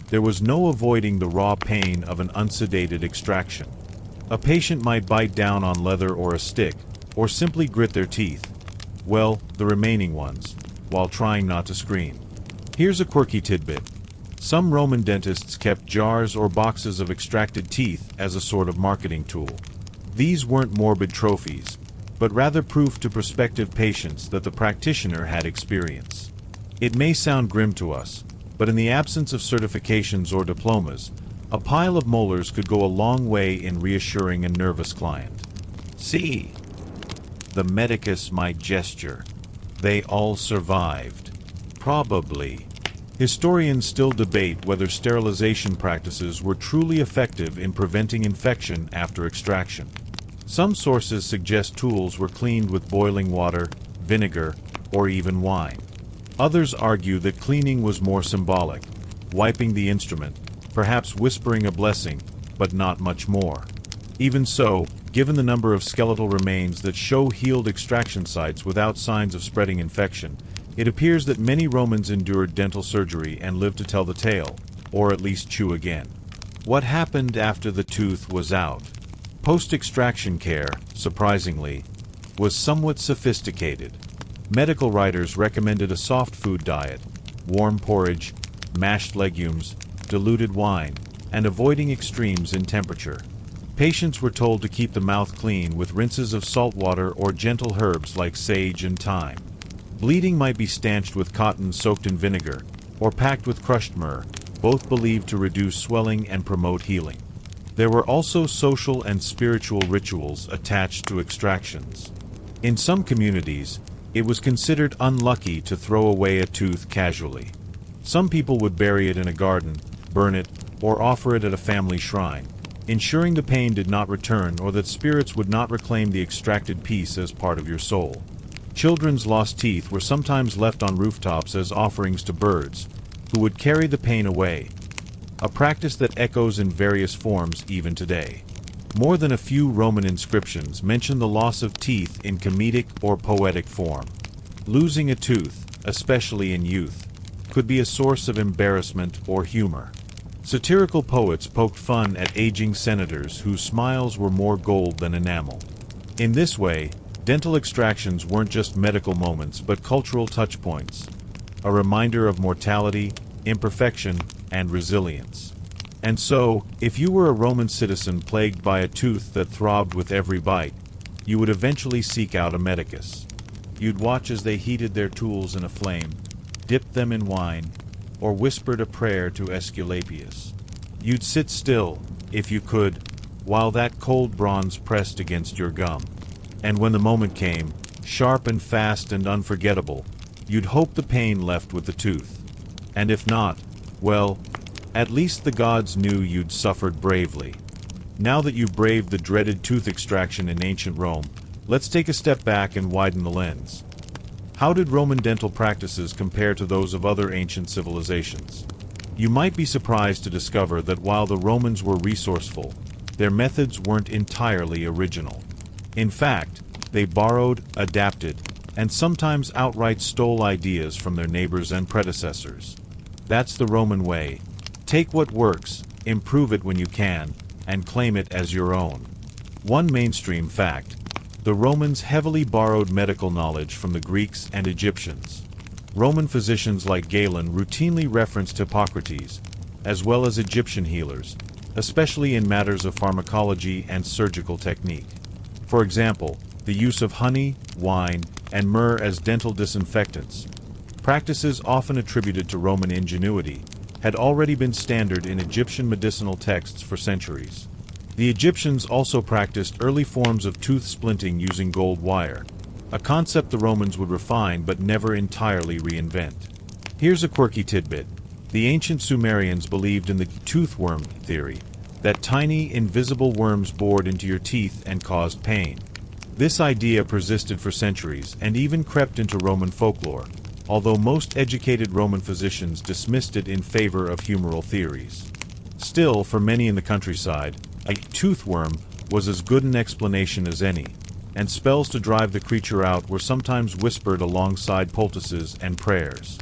there was no avoiding the raw pain of an unsedated extraction. A patient might bite down on leather or a stick, or simply grit their teeth, well, the remaining ones, while trying not to scream. Here's a quirky tidbit. Some Roman dentists kept jars or boxes of extracted teeth as a sort of marketing tool. These weren't morbid trophies, but rather proof to prospective patients that the practitioner had experience. It may sound grim to us, but in the absence of certifications or diplomas, a pile of molars could go a long way in reassuring a nervous client. See? The medicus might gesture. They all survived. Probably. Historians still debate whether sterilization practices were truly effective in preventing infection after extraction. Some sources suggest tools were cleaned with boiling water, vinegar, or even wine. Others argue that cleaning was more symbolic, wiping the instrument, perhaps whispering a blessing, but not much more. Even so, given the number of skeletal remains that show healed extraction sites without signs of spreading infection, it appears that many Romans endured dental surgery and lived to tell the tale, or at least chew again. What happened after the tooth was out? Post-extraction care, surprisingly, was somewhat sophisticated. Medical writers recommended a soft food diet, warm porridge, mashed legumes, diluted wine, and avoiding extremes in temperature. Patients were told to keep the mouth clean with rinses of salt water or gentle herbs like sage and thyme. Bleeding might be stanched with cotton soaked in vinegar, or packed with crushed myrrh, both believed to reduce swelling and promote healing. There were also social and spiritual rituals attached to extractions. In some communities, it was considered unlucky to throw away a tooth casually. Some people would bury it in a garden, burn it, or offer it at a family shrine, ensuring the pain did not return or that spirits would not reclaim the extracted piece as part of your soul. Children's lost teeth were sometimes left on rooftops as offerings to birds, who would carry the pain away, a practice that echoes in various forms even today. More than a few Roman inscriptions mention the loss of teeth in comedic or poetic form. Losing a tooth, especially in youth, could be a source of embarrassment or humor. Satirical poets poked fun at aging senators whose smiles were more gold than enamel. In this way, dental extractions weren't just medical moments but cultural touchpoints, a reminder of mortality, imperfection, and resilience. And so, if you were a Roman citizen plagued by a tooth that throbbed with every bite, you would eventually seek out a medicus. You'd watch as they heated their tools in a flame, dipped them in wine, or whispered a prayer to Aesculapius. You'd sit still, if you could, while that cold bronze pressed against your gum. And when the moment came, sharp and fast and unforgettable, you'd hope the pain left with the tooth. And if not, well, at least the gods knew you'd suffered bravely. Now that you've braved the dreaded tooth extraction in ancient Rome, Let's take a step back and widen the lens. How did Roman dental practices compare to those of other ancient civilizations? You might be surprised to discover that while the Romans were resourceful, their methods weren't entirely original. In fact, they borrowed, adapted, and sometimes outright stole ideas from their neighbors and predecessors. That's the Roman way. Take what works, improve it when you can, and claim it as your own. One mainstream fact: the Romans heavily borrowed medical knowledge from the Greeks and Egyptians. Roman physicians like Galen routinely referenced Hippocrates, as well as Egyptian healers, especially in matters of pharmacology and surgical technique. For example, the use of honey, wine, and myrrh as dental disinfectants, practices often attributed to Roman ingenuity, had already been standard in Egyptian medicinal texts for centuries. The Egyptians also practiced early forms of tooth splinting using gold wire, a concept the Romans would refine but never entirely reinvent. Here's a quirky tidbit. The ancient Sumerians believed in the toothworm theory, that tiny, invisible worms bored into your teeth and caused pain. This idea persisted for centuries and even crept into Roman folklore, although most educated Roman physicians dismissed it in favor of humoral theories. Still, for many in the countryside, a toothworm was as good an explanation as any, and spells to drive the creature out were sometimes whispered alongside poultices and prayers.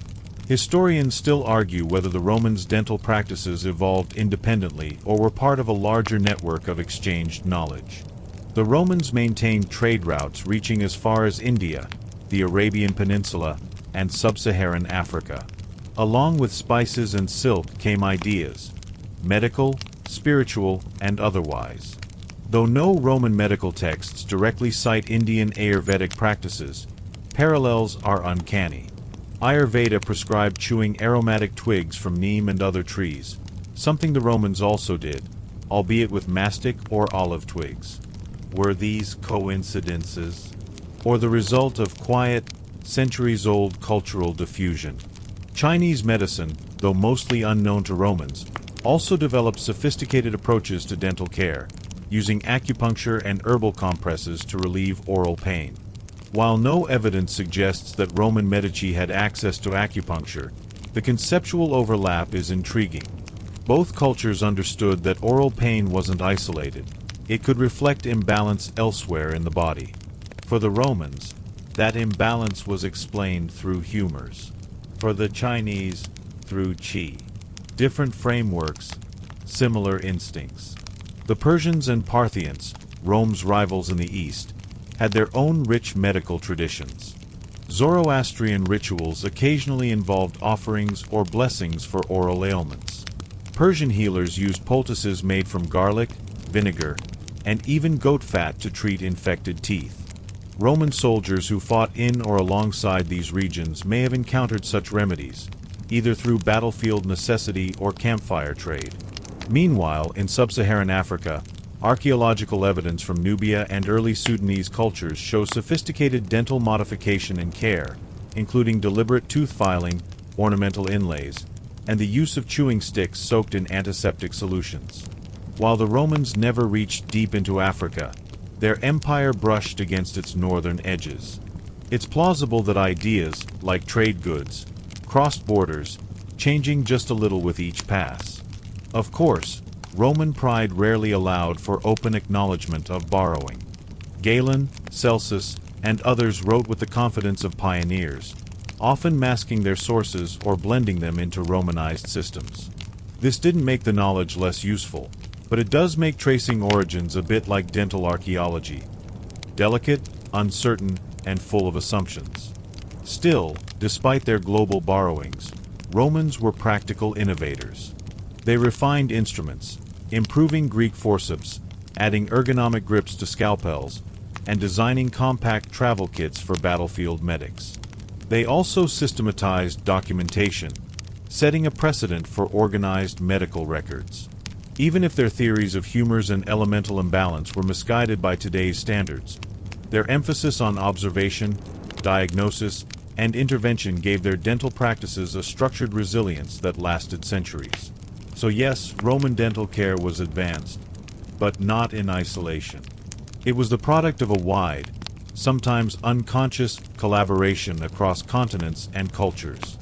Historians still argue whether the Romans' dental practices evolved independently or were part of a larger network of exchanged knowledge. The Romans maintained trade routes reaching as far as India, the Arabian Peninsula, and sub-Saharan Africa. Along with spices and silk came ideas, medical, spiritual, and otherwise. Though no Roman medical texts directly cite Indian Ayurvedic practices, parallels are uncanny. Ayurveda prescribed chewing aromatic twigs from neem and other trees, something the Romans also did, albeit with mastic or olive twigs. Were these coincidences, or the result of quiet, centuries-old cultural diffusion? Chinese medicine, though mostly unknown to Romans, also developed sophisticated approaches to dental care, using acupuncture and herbal compresses to relieve oral pain. While no evidence suggests that Roman Medici had access to acupuncture, the conceptual overlap is intriguing. Both cultures understood that oral pain wasn't isolated. It could reflect imbalance elsewhere in the body. For the Romans, that imbalance was explained through humors. For the Chinese, through qi. Different frameworks, similar instincts. The Persians and Parthians, Rome's rivals in the East, had their own rich medical traditions. Zoroastrian rituals occasionally involved offerings or blessings for oral ailments. Persian healers used poultices made from garlic, vinegar, and even goat fat to treat infected teeth. Roman soldiers who fought in or alongside these regions may have encountered such remedies, either through battlefield necessity or campfire trade. Meanwhile, in sub-Saharan Africa, archaeological evidence from Nubia and early Sudanese cultures shows sophisticated dental modification and care, including deliberate tooth filing, ornamental inlays, and the use of chewing sticks soaked in antiseptic solutions. While the Romans never reached deep into Africa, their empire brushed against its northern edges. It's plausible that ideas, like trade goods, crossed borders, changing just a little with each pass. Of course, Roman pride rarely allowed for open acknowledgement of borrowing. Galen, Celsus, and others wrote with the confidence of pioneers, often masking their sources or blending them into Romanized systems. This didn't make the knowledge less useful, but it does make tracing origins a bit like dental archaeology: delicate, uncertain, and full of assumptions. Still, despite their global borrowings, Romans were practical innovators. They refined instruments, improving Greek forceps, adding ergonomic grips to scalpels, and designing compact travel kits for battlefield medics. They also systematized documentation, setting a precedent for organized medical records. Even if their theories of humors and elemental imbalance were misguided by today's standards, their emphasis on observation, diagnosis, and intervention gave their dental practices a structured resilience that lasted centuries. So yes, Roman dental care was advanced, but not in isolation. It was the product of a wide, sometimes unconscious collaboration across continents and cultures.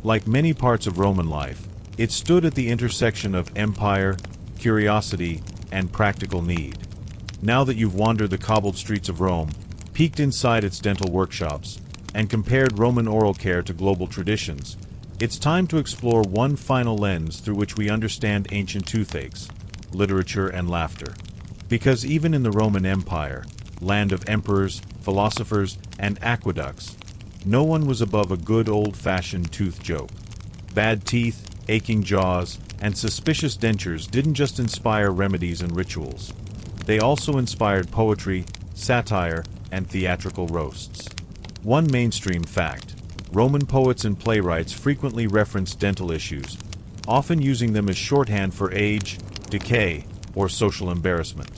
Like many parts of Roman life, it stood at the intersection of empire, curiosity, and practical need. Now that you've wandered the cobbled streets of Rome, peeked inside its dental workshops, and compared Roman oral care to global traditions, it's time to explore one final lens through which we understand ancient toothaches, literature, and laughter. Because even in the Roman Empire, land of emperors, philosophers, and aqueducts, no one was above a good old-fashioned tooth joke. Bad teeth, aching jaws, and suspicious dentures didn't just inspire remedies and rituals. They also inspired poetry, satire, and theatrical roasts. One mainstream fact: Roman poets and playwrights frequently referenced dental issues, often using them as shorthand for age, decay, or social embarrassment.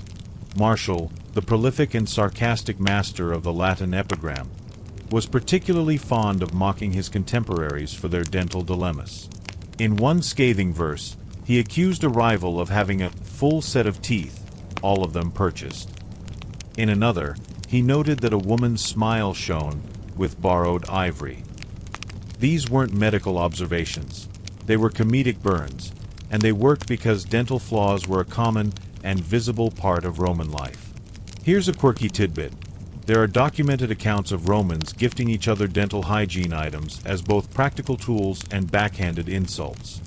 Martial, the prolific and sarcastic master of the Latin epigram, was particularly fond of mocking his contemporaries for their dental dilemmas. In one scathing verse, he accused a rival of having a full set of teeth, all of them purchased. In another, he noted that a woman's smile shone with borrowed ivory. These weren't medical observations. They were comedic burns, and they worked because dental flaws were a common and visible part of Roman life. Here's a quirky tidbit. There are documented accounts of Romans gifting each other dental hygiene items as both practical tools and backhanded insults.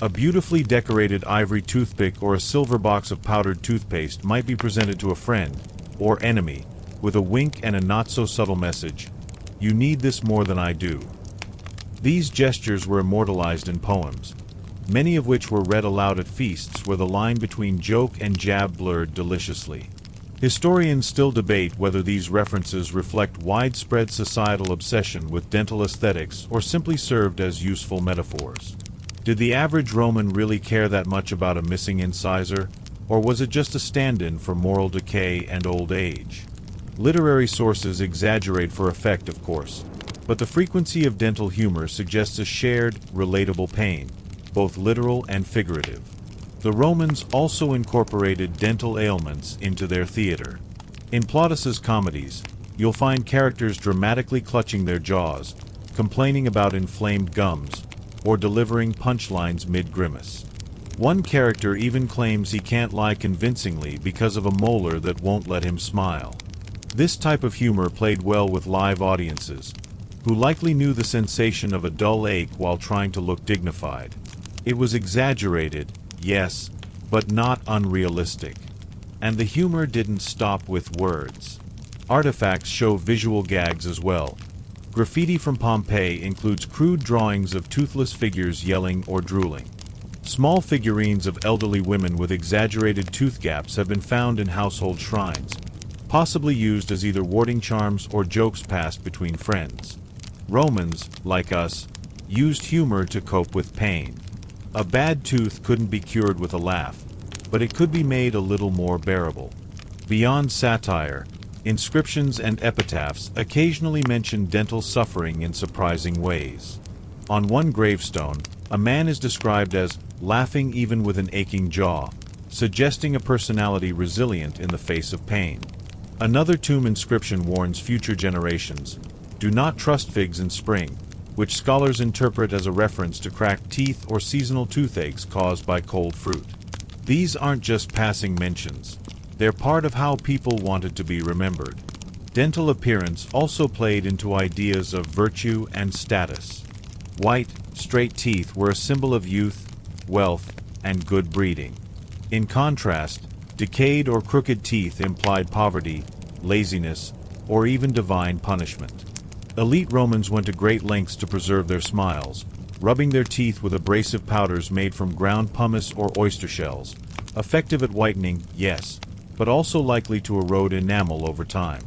A beautifully decorated ivory toothpick or a silver box of powdered toothpaste might be presented to a friend, or enemy, with a wink and a not-so-subtle message: "You need this more than I do." These gestures were immortalized in poems, many of which were read aloud at feasts where the line between joke and jab blurred deliciously. Historians still debate whether these references reflect widespread societal obsession with dental aesthetics or simply served as useful metaphors. Did the average Roman really care that much about a missing incisor, or was it just a stand-in for moral decay and old age? Literary sources exaggerate for effect, of course, but the frequency of dental humor suggests a shared, relatable pain, both literal and figurative. The Romans also incorporated dental ailments into their theater. In Plautus's comedies, you'll find characters dramatically clutching their jaws, complaining about inflamed gums, or delivering punchlines mid-grimace. One character even claims he can't lie convincingly because of a molar that won't let him smile. This type of humor played well with live audiences, who likely knew the sensation of a dull ache while trying to look dignified. It was exaggerated, yes, but not unrealistic. And the humor didn't stop with words. Artifacts show visual gags as well. Graffiti from Pompeii includes crude drawings of toothless figures yelling or drooling. Small figurines of elderly women with exaggerated tooth gaps have been found in household shrines, possibly used as either warding charms or jokes passed between friends. Romans, like us, used humor to cope with pain. A bad tooth couldn't be cured with a laugh, but it could be made a little more bearable. Beyond satire, inscriptions and epitaphs occasionally mention dental suffering in surprising ways. On one gravestone, a man is described as laughing even with an aching jaw, suggesting a personality resilient in the face of pain. Another tomb inscription warns future generations, "Do not trust figs in spring," which scholars interpret as a reference to cracked teeth or seasonal toothaches caused by cold fruit. These aren't just passing mentions. They're part of how people wanted to be remembered. Dental appearance also played into ideas of virtue and status. White, straight teeth were a symbol of youth, wealth, and good breeding. In contrast, decayed or crooked teeth implied poverty, laziness, or even divine punishment. Elite Romans went to great lengths to preserve their smiles, rubbing their teeth with abrasive powders made from ground pumice or oyster shells, effective at whitening, yes, but also likely to erode enamel over time.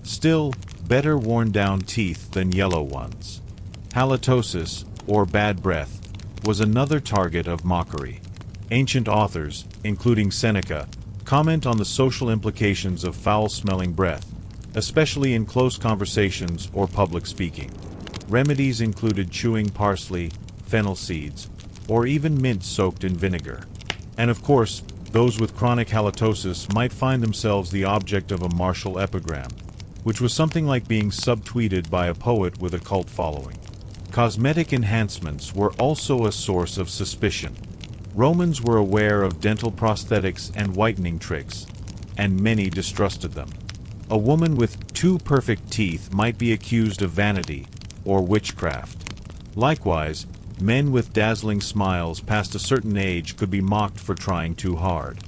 Still, better worn-down teeth than yellow ones. Halitosis, or bad breath, was another target of mockery. Ancient authors, including Seneca, comment on the social implications of foul-smelling breath, especially in close conversations or public speaking. Remedies included chewing parsley, fennel seeds, or even mint soaked in vinegar. And of course, those with chronic halitosis might find themselves the object of a martial epigram. which was something like being subtweeted by a poet with a cult following. Cosmetic enhancements were also a source of suspicion. Romans were aware of dental prosthetics and whitening tricks, and many distrusted them. A woman with 2 perfect teeth might be accused of vanity or witchcraft. Likewise, men with dazzling smiles past a certain age could be mocked for trying too hard.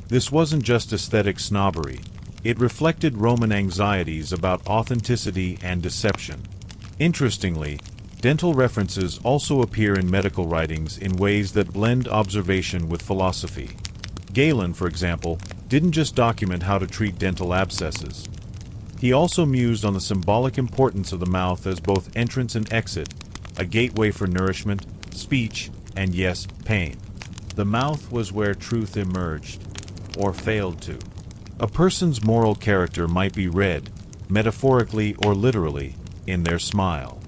This wasn't just aesthetic snobbery. It reflected Roman anxieties about authenticity and deception. Interestingly, dental references also appear in medical writings in ways that blend observation with philosophy. Galen, for example, didn't just document how to treat dental abscesses. He also mused on the symbolic importance of the mouth as both entrance and exit, a gateway for nourishment, speech, and yes, pain. The mouth was where truth emerged, or failed to. A person's moral character might be read, metaphorically or literally, in their smile.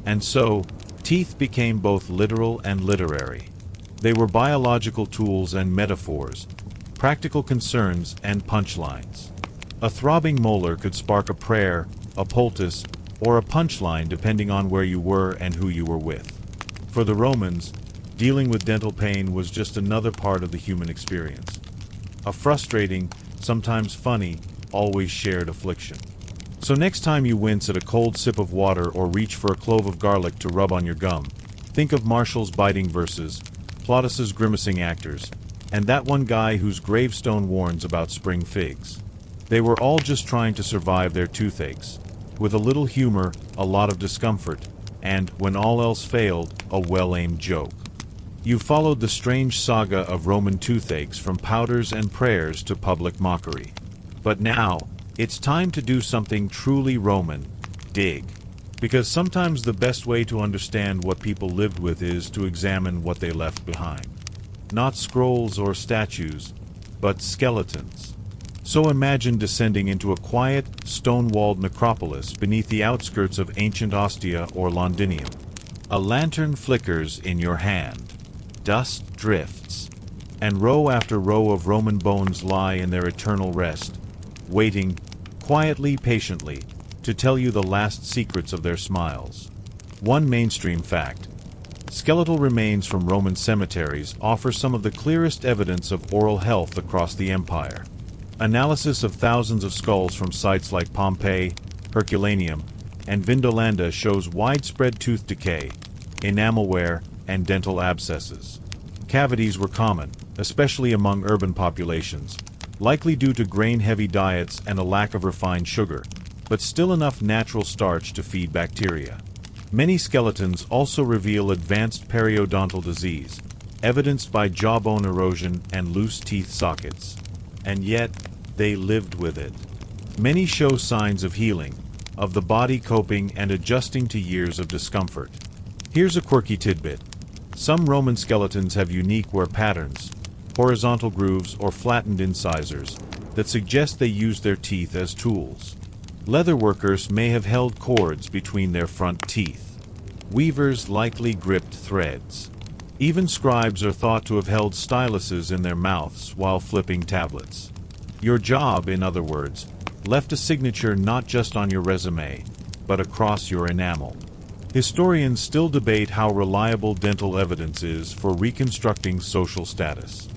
And so, teeth became both literal and literary. They were biological tools and metaphors, practical concerns and punchlines. A throbbing molar could spark a prayer, a poultice, or a punchline depending on where you were and who you were with. For the Romans, dealing with dental pain was just another part of the human experience. A frustrating, sometimes funny, always shared affliction. So next time you wince at a cold sip of water or reach for a clove of garlic to rub on your gum, think of Marshall's biting verses, Plautus's grimacing actors, and that one guy whose gravestone warns about spring figs. They were all just trying to survive their toothaches, with a little humor, a lot of discomfort, and, when all else failed, a well-aimed joke. You followed the strange saga of Roman toothaches from powders and prayers to public mockery. But now, it's time to do something truly Roman, dig. Because sometimes the best way to understand what people lived with is to examine what they left behind. Not scrolls or statues, but skeletons. So imagine descending into a quiet, stone-walled necropolis beneath the outskirts of ancient Ostia or Londinium. A lantern flickers in your hand. Dust drifts. And row after row of Roman bones lie in their eternal rest, waiting, quietly, patiently, to tell you the last secrets of their smiles. One mainstream fact: skeletal remains from Roman cemeteries offer some of the clearest evidence of oral health across the empire. Analysis of thousands of skulls from sites like Pompeii, Herculaneum, and Vindolanda shows widespread tooth decay, enamel wear, and dental abscesses. Cavities were common, especially among urban populations, likely due to grain-heavy diets and a lack of refined sugar, but still enough natural starch to feed bacteria. Many skeletons also reveal advanced periodontal disease, evidenced by jawbone erosion and loose teeth sockets. And yet, they lived with it. Many show signs of healing, of the body coping and adjusting to years of discomfort. Here's a quirky tidbit. Some Roman skeletons have unique wear patterns, horizontal grooves or flattened incisors, that suggest they used their teeth as tools. Leatherworkers may have held cords between their front teeth. Weavers likely gripped threads. Even scribes are thought to have held styluses in their mouths while flipping tablets. Your job, in other words, left a signature not just on your resume, but across your enamel. Historians still debate how reliable dental evidence is for reconstructing social status.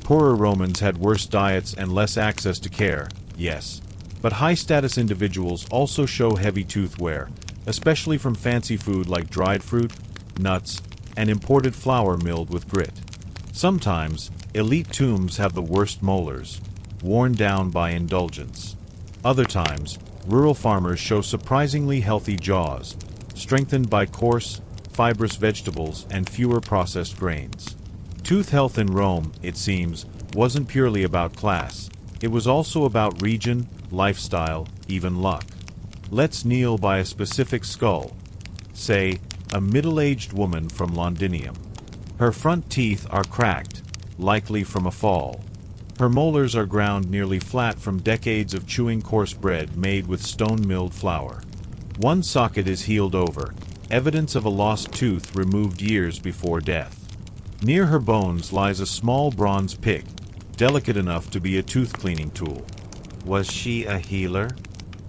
Poorer Romans had worse diets and less access to care, yes, but high-status individuals also show heavy tooth wear, especially from fancy food like dried fruit, nuts, and imported flour milled with grit. Sometimes, elite tombs have the worst molars, worn down by indulgence. Other times, rural farmers show surprisingly healthy jaws, strengthened by coarse, fibrous vegetables and fewer processed grains. Tooth health in Rome, it seems, wasn't purely about class. It was also about region, lifestyle, even luck. Let's kneel by a specific skull. Say, a middle-aged woman from Londinium. Her front teeth are cracked, likely from a fall. Her molars are ground nearly flat from decades of chewing coarse bread made with stone-milled flour. One socket is healed over, evidence of a lost tooth removed years before death. Near her bones lies a small bronze pick, delicate enough to be a tooth-cleaning tool. Was she a healer?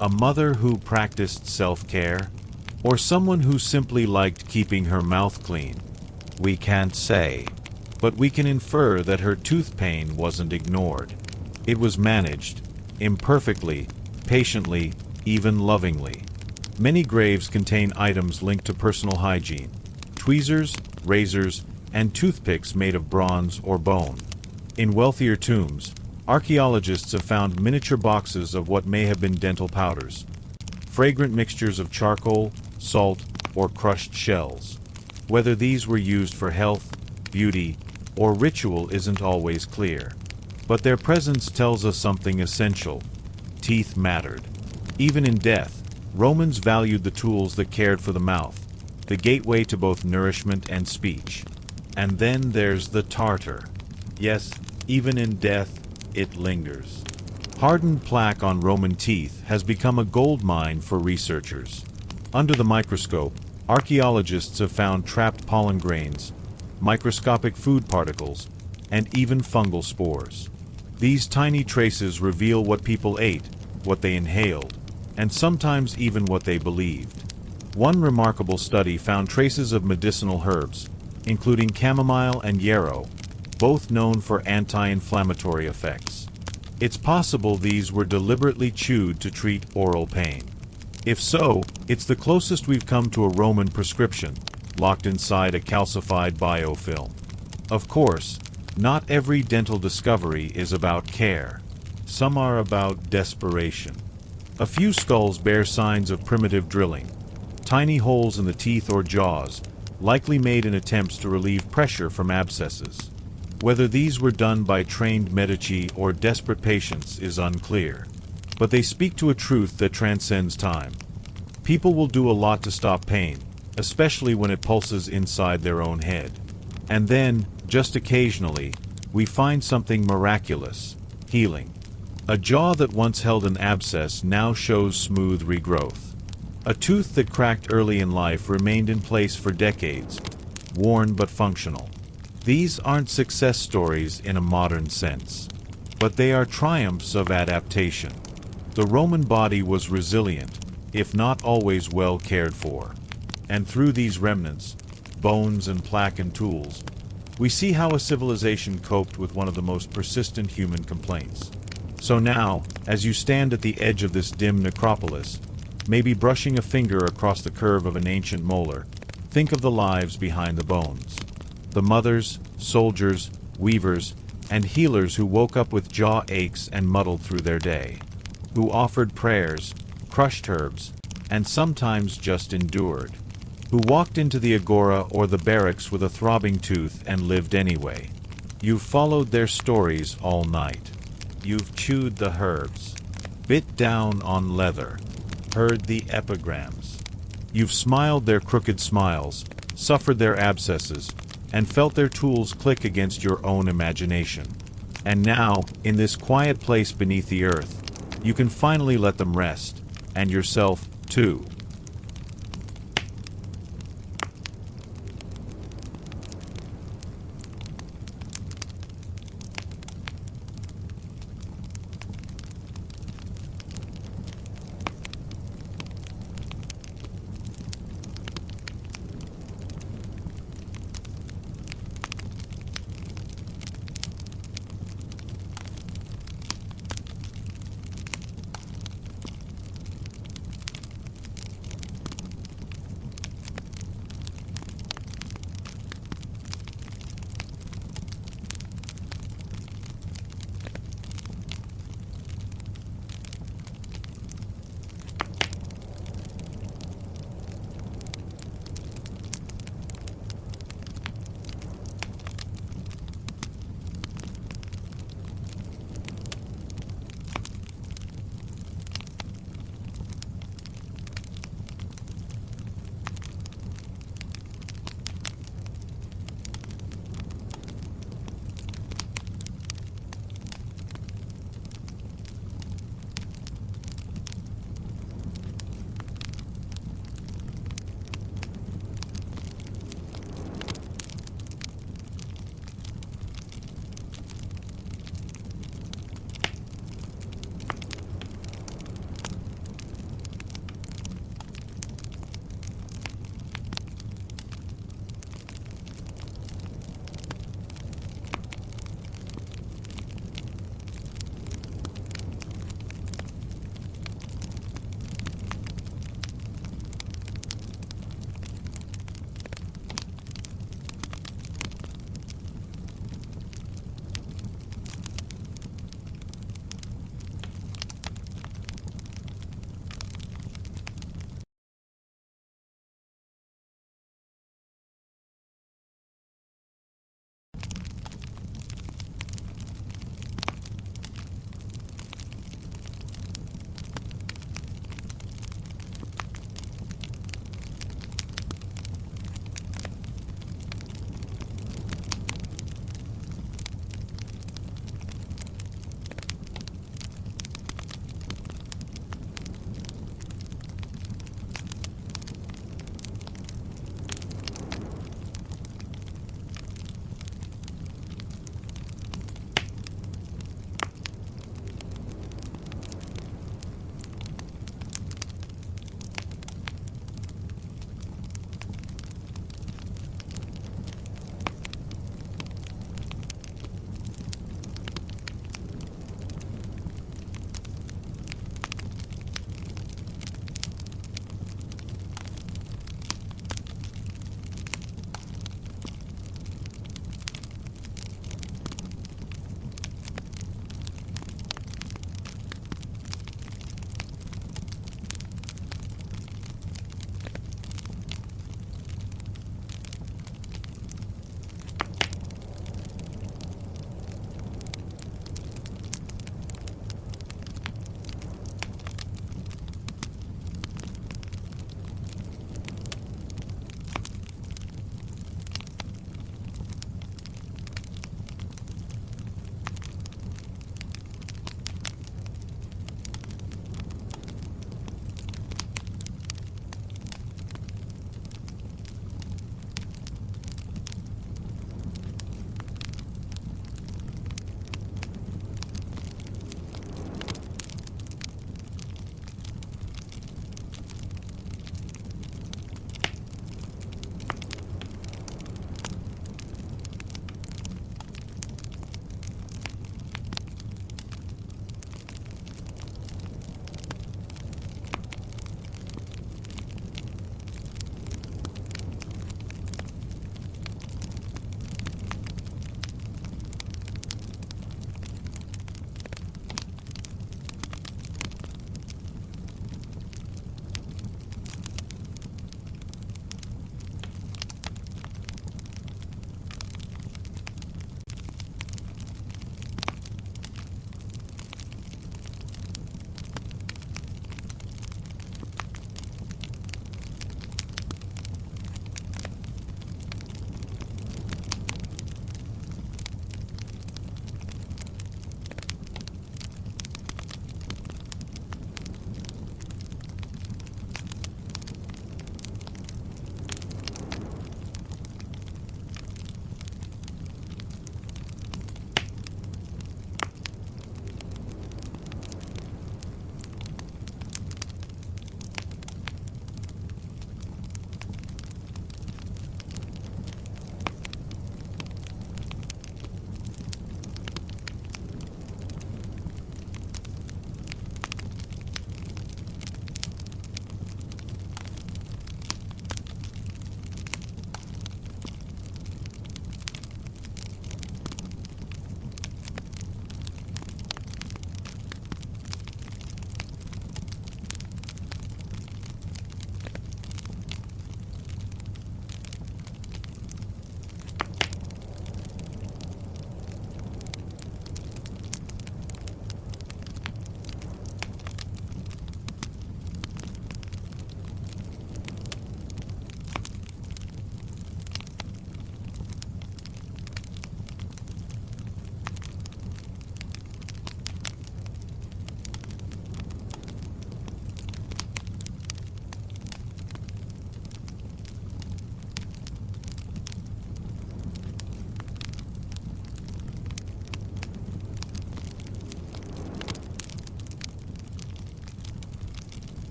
A mother who practiced self-care? Or someone who simply liked keeping her mouth clean? We can't say. But we can infer that her tooth pain wasn't ignored. It was managed, imperfectly, patiently, even lovingly. Many graves contain items linked to personal hygiene: tweezers, razors, and toothpicks made of bronze or bone. In wealthier tombs, archaeologists have found miniature boxes of what may have been dental powders, fragrant mixtures of charcoal, salt, or crushed shells. Whether these were used for health, beauty, or ritual isn't always clear. But their presence tells us something essential: teeth mattered. Even in death, Romans valued the tools that cared for the mouth, the gateway to both nourishment and speech. And then there's the tartar. Yes, even in death, it lingers. Hardened plaque on Roman teeth has become a gold mine for researchers. Under the microscope, archaeologists have found trapped pollen grains, microscopic food particles, and even fungal spores. These tiny traces reveal what people ate, what they inhaled, and sometimes even what they believed. One remarkable study found traces of medicinal herbs, including chamomile and yarrow, both known for anti-inflammatory effects. It's possible these were deliberately chewed to treat oral pain. If so, it's the closest we've come to a Roman prescription, locked inside a calcified biofilm. Of course, not every dental discovery is about care. Some are about desperation. A few skulls bear signs of primitive drilling, tiny holes in the teeth or jaws, likely made in attempts to relieve pressure from abscesses. Whether these were done by trained medici or desperate patients is unclear. But they speak to a truth that transcends time. People will do a lot to stop pain, especially when it pulses inside their own head. And then, just occasionally, we find something miraculous: healing. A jaw that once held an abscess now shows smooth regrowth. A tooth that cracked early in life remained in place for decades, worn but functional. These aren't success stories in a modern sense, but they are triumphs of adaptation. The Roman body was resilient, if not always well cared for. And through these remnants, bones and plaque and tools, we see how a civilization coped with one of the most persistent human complaints. So now, as you stand at the edge of this dim necropolis, maybe brushing a finger across the curve of an ancient molar, think of the lives behind the bones. The mothers, soldiers, weavers, and healers who woke up with jaw aches and muddled through their day, who offered prayers, crushed herbs, and sometimes just endured, who walked into the agora or the barracks with a throbbing tooth and lived anyway. You've followed their stories all night. You've chewed the herbs, bit down on leather, heard the epigrams. You've smiled their crooked smiles, suffered their abscesses, and felt their tools click against your own imagination. And now, in this quiet place beneath the earth, you can finally let them rest, and yourself, too.